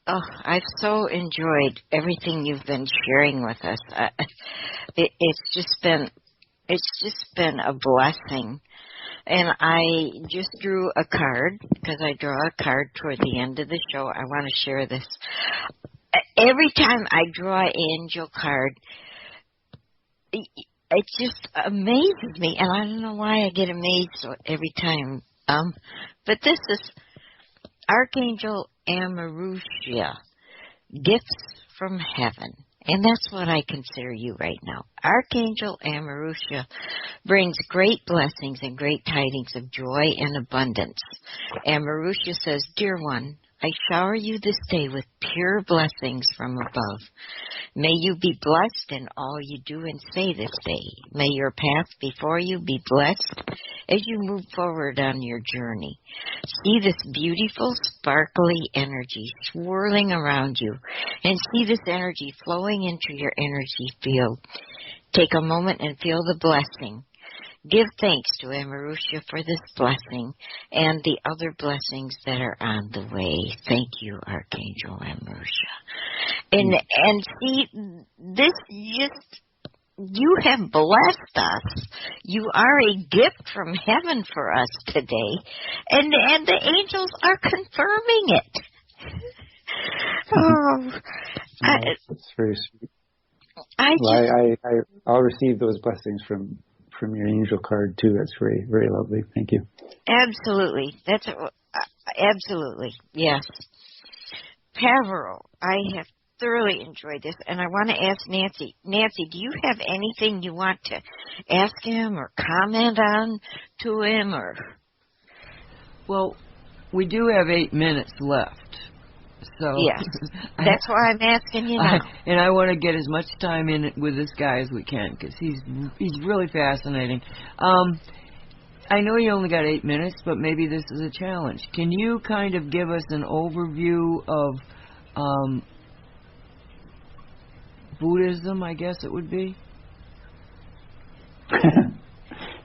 Oh, I've so enjoyed everything you've been sharing with us. It's just been a blessing. And I just drew a card, because I draw a card toward the end of the show. I want to share this. Every time I draw an angel card, it just amazes me, and I don't know why I get amazed every time. But this is Archangel Amarusha, Gifts from Heaven. And that's what I consider you right now. Archangel Amarusha brings great blessings and great tidings of joy and abundance. Amarusha says, "Dear one, I shower you this day with pure blessings from above. May you be blessed in all you do and say this day. May your path before you be blessed as you move forward on your journey. See this beautiful, sparkly energy swirling around you, and see this energy flowing into your energy field. Take a moment and feel the blessing. Give thanks to Amarusha for this blessing and the other blessings that are on the way. Thank you, Archangel Amarusha." And see, this just, you have blessed us. You are a gift from heaven for us today, and the angels are confirming it. It's very sweet. I'll receive those blessings from your angel card too. That's very, very lovely. Thank you. Absolutely. That's absolutely, yes. Pavaro, I have thoroughly enjoyed this, and I want to ask Nancy. Nancy, do you have anything you want to ask him or comment on to him, or? Well, we do have 8 minutes left. So yes, that's why I'm asking you now. And I want to get as much time in with this guy as we can, because he's really fascinating. I know you only got 8 minutes, but maybe this is a challenge. Can you kind of give us an overview of Buddhism, I guess it would be?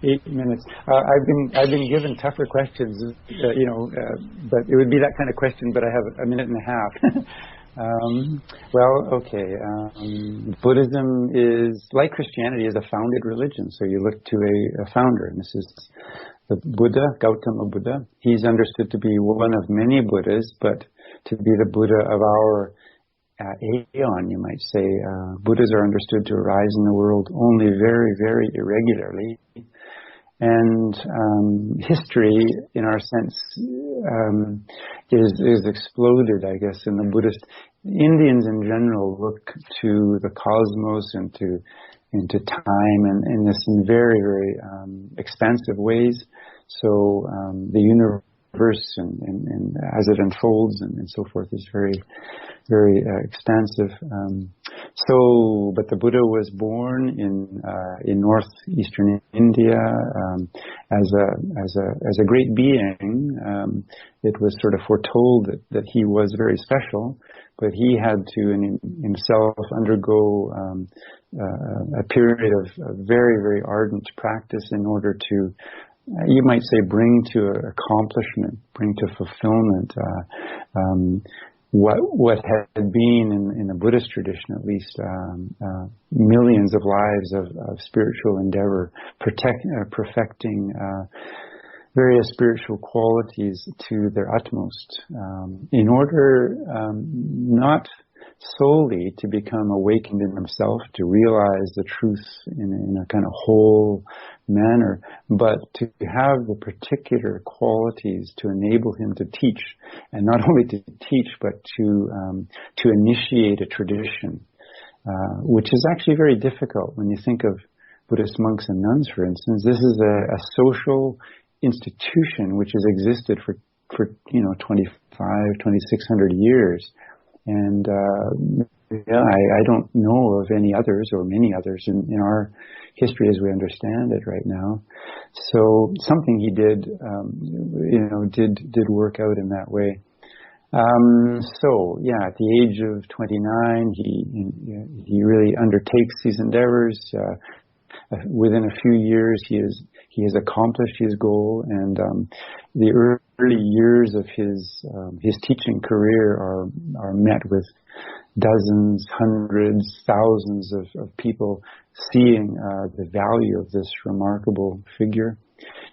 8 minutes. I've been given tougher questions, but it would be that kind of question. But I have a minute and a half. Buddhism is, like Christianity, is a founded religion. So you look to a founder, and this is the Buddha, Gautama Buddha. He's understood to be one of many Buddhas, but to be the Buddha of our aeon, you might say. Buddhas are understood to arise in the world only very, very irregularly. And history, in our sense, is exploded, I guess, in the Buddhist. Indians in general look to the cosmos and into time and in this in very, very expansive ways. So the universe and as it unfolds and so forth is very, very expansive. But the Buddha was born in northeastern India as a great being. It was sort of foretold that he was very special, but he had to himself undergo a period of very, very ardent practice in order to, you might say, bring to accomplishment, bring to fulfillment what had been in the Buddhist tradition, at least, millions of lives of spiritual endeavor, perfecting various spiritual qualities to their utmost, in order not solely to become awakened in himself, to realize the truth in a kind of whole manner, but to have the particular qualities to enable him to teach, and not only to teach, but to initiate a tradition, which is actually very difficult when you think of Buddhist monks and nuns, for instance. This is a social institution which has existed for 2,600 years. And I don't know of any others or many others in our history as we understand it right now. So something he did work out in that way. At the age of 29, he really undertakes these endeavors. Within a few years, he has accomplished his goal, and the early years of his teaching career are met with dozens, hundreds, thousands of people seeing the value of this remarkable figure.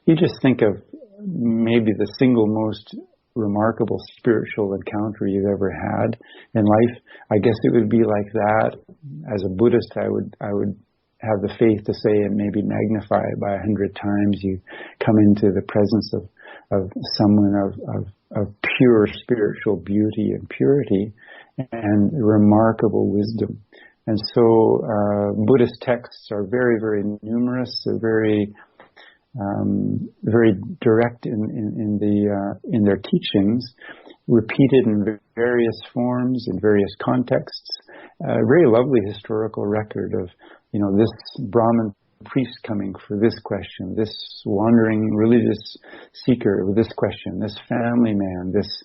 You just think of maybe the single most remarkable spiritual encounter you've ever had in life. I guess it would be like that. As a Buddhist, I would have the faith to say and maybe magnify it by 100 times. You come into the presence of someone of pure spiritual beauty and purity and remarkable wisdom. And so Buddhist texts are very, very numerous, very very direct in their teachings, repeated in various forms, in various contexts. A very lovely historical record of, this Brahmin priest coming for this question, this wandering religious seeker with this question, this family man, this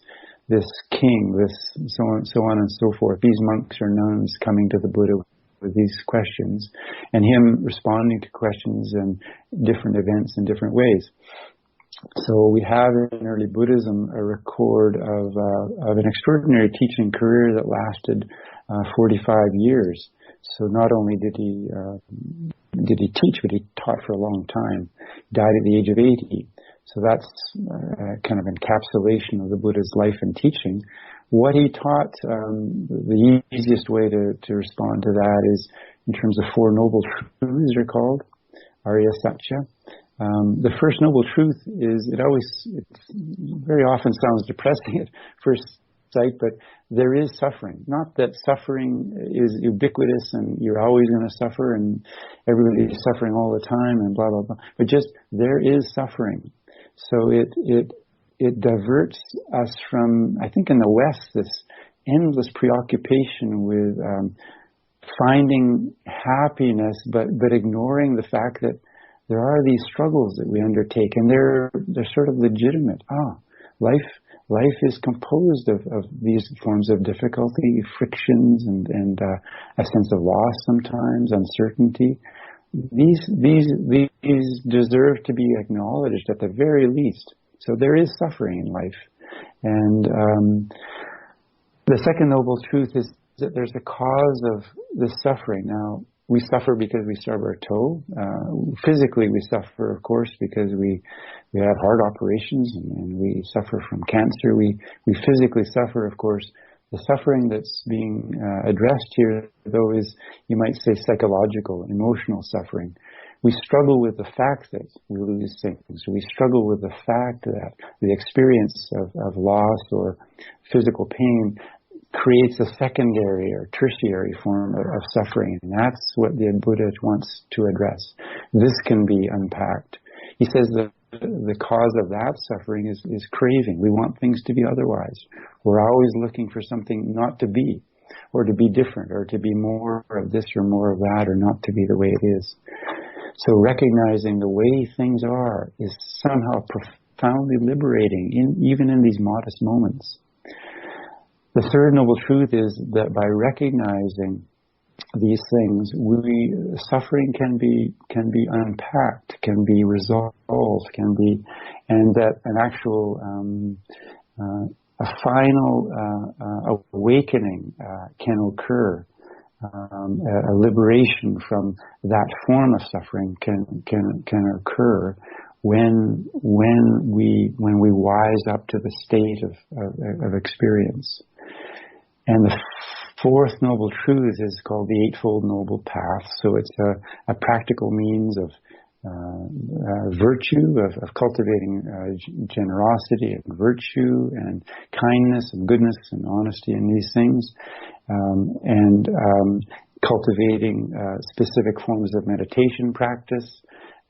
king, this so on and so forth. These monks or nuns coming to the Buddha with these questions, and him responding to questions and different events in different ways. So we have in early Buddhism a record of an extraordinary teaching career that lasted 45 years. So not only did he teach, but he taught for a long time. He died at the age of 80. So that's kind of encapsulation of the Buddha's life and teaching. What he taught, the easiest way to respond to that is in terms of Four Noble Truths, they're called, Arya Satya. The first noble truth is, it very often sounds depressing at first sight, but there is suffering. Not that suffering is ubiquitous and you're always going to suffer and everybody is suffering all the time and blah, blah, blah, but just there is suffering. So it diverts us from, I think in the West, this endless preoccupation with finding happiness, but ignoring the fact that there are these struggles that we undertake, and they're sort of legitimate. Life is composed of these forms of difficulty, frictions, and a sense of loss sometimes, uncertainty. These deserve to be acknowledged at the very least. So there is suffering in life. And the second noble truth is that there's a cause of this suffering. Now, we suffer because we stub our toe. Physically, we suffer, of course, because we have heart operations and we suffer from cancer. We physically suffer, of course. The suffering that's being addressed here, though, is, you might say, psychological, emotional suffering. We struggle with the fact that we lose things. We struggle with the fact that the experience of loss or physical pain creates a secondary or tertiary form of suffering. And that's what the Buddha wants to address. This can be unpacked. He says that the cause of that suffering is craving. We want things to be otherwise. We're always looking for something not to be, or to be different, or to be more of this or more of that, or not to be the way it is. So recognizing the way things are is somehow profoundly liberating, even in these modest moments. The third noble truth is that by recognizing these things, suffering can be unpacked, can be resolved, and that an actual a final awakening can occur. A liberation from that form of suffering can occur when we wise up to the state of experience. And the fourth noble truth is called the Eightfold Noble Path. So it's a practical means of virtue, of cultivating generosity and virtue and kindness and goodness and honesty in these things, and cultivating specific forms of meditation practice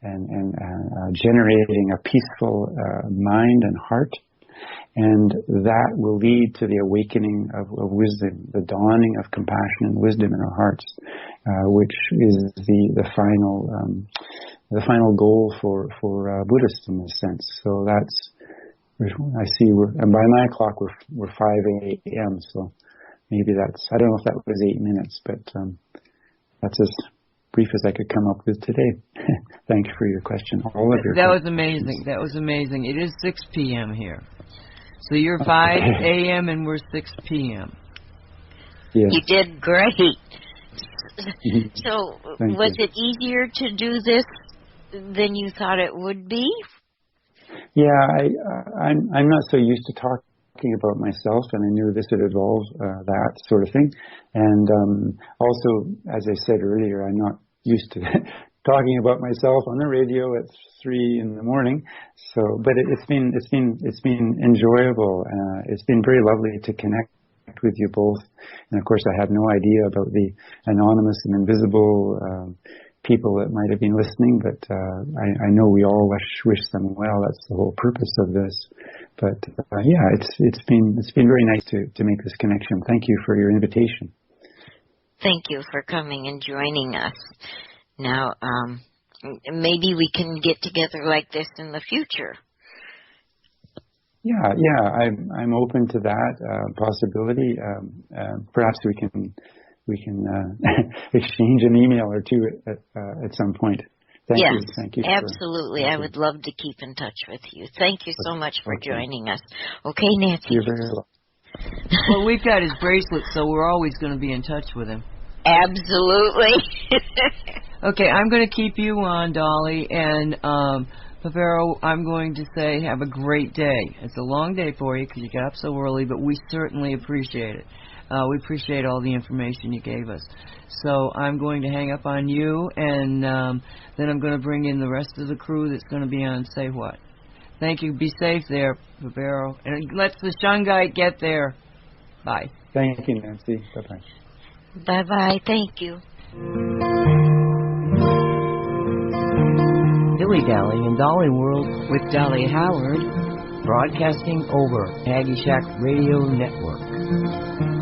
and generating a peaceful mind and heart. And that will lead to the awakening of wisdom, the dawning of compassion and wisdom in our hearts, which is the final goal for Buddhists in this sense. So I see and by my clock we're 5 a.m. So maybe I don't know if that was 8 minutes, but that's as brief as I could come up with today. Thanks for your question. All of your That questions. was amazing. That was amazing. It is 6 p.m. here. So you're 5 a.m. and we're 6 p.m. Yes. You did great. So Thank was you. it easier to do this than you thought it would be? Yeah, I'm not so used to talking about myself, and I knew this would involve that sort of thing. And also, as I said earlier, I'm not used to talking about myself on the radio at 3 in the morning. So, but it's been enjoyable. It's been very lovely to connect with you both. And of course, I had no idea about the anonymous and invisible people that might have been listening, but I know we all wish them well. That's the whole purpose of this. But yeah, it's been very nice to make this connection. Thank you for your invitation. Thank you for coming and joining us. Now, maybe we can get together like this in the future. Yeah, I'm open to that possibility. Perhaps we can exchange an email or two at some point. Thank you. Absolutely. I would love to keep in touch with you. Thank you so much for joining us. Okay, Nancy. You're very welcome. Well, we've got his bracelet, so we're always going to be in touch with him. Absolutely. Okay, I'm going to keep you on, Dolly, and Pavero, I'm going to say have a great day. It's a long day for you because you got up so early, but we certainly appreciate it. We appreciate all the information you gave us. So I'm going to hang up on you, and then I'm going to bring in the rest of the crew that's going to be on Say What. Thank you. Be safe there, Pavero. And let the Shungite get there. Bye. Thank you, Nancy. Bye-bye. Bye-bye. Thank you. Dilly-dallying in Dolly World with Dolly Howard, broadcasting over Aggie Shack Radio Network.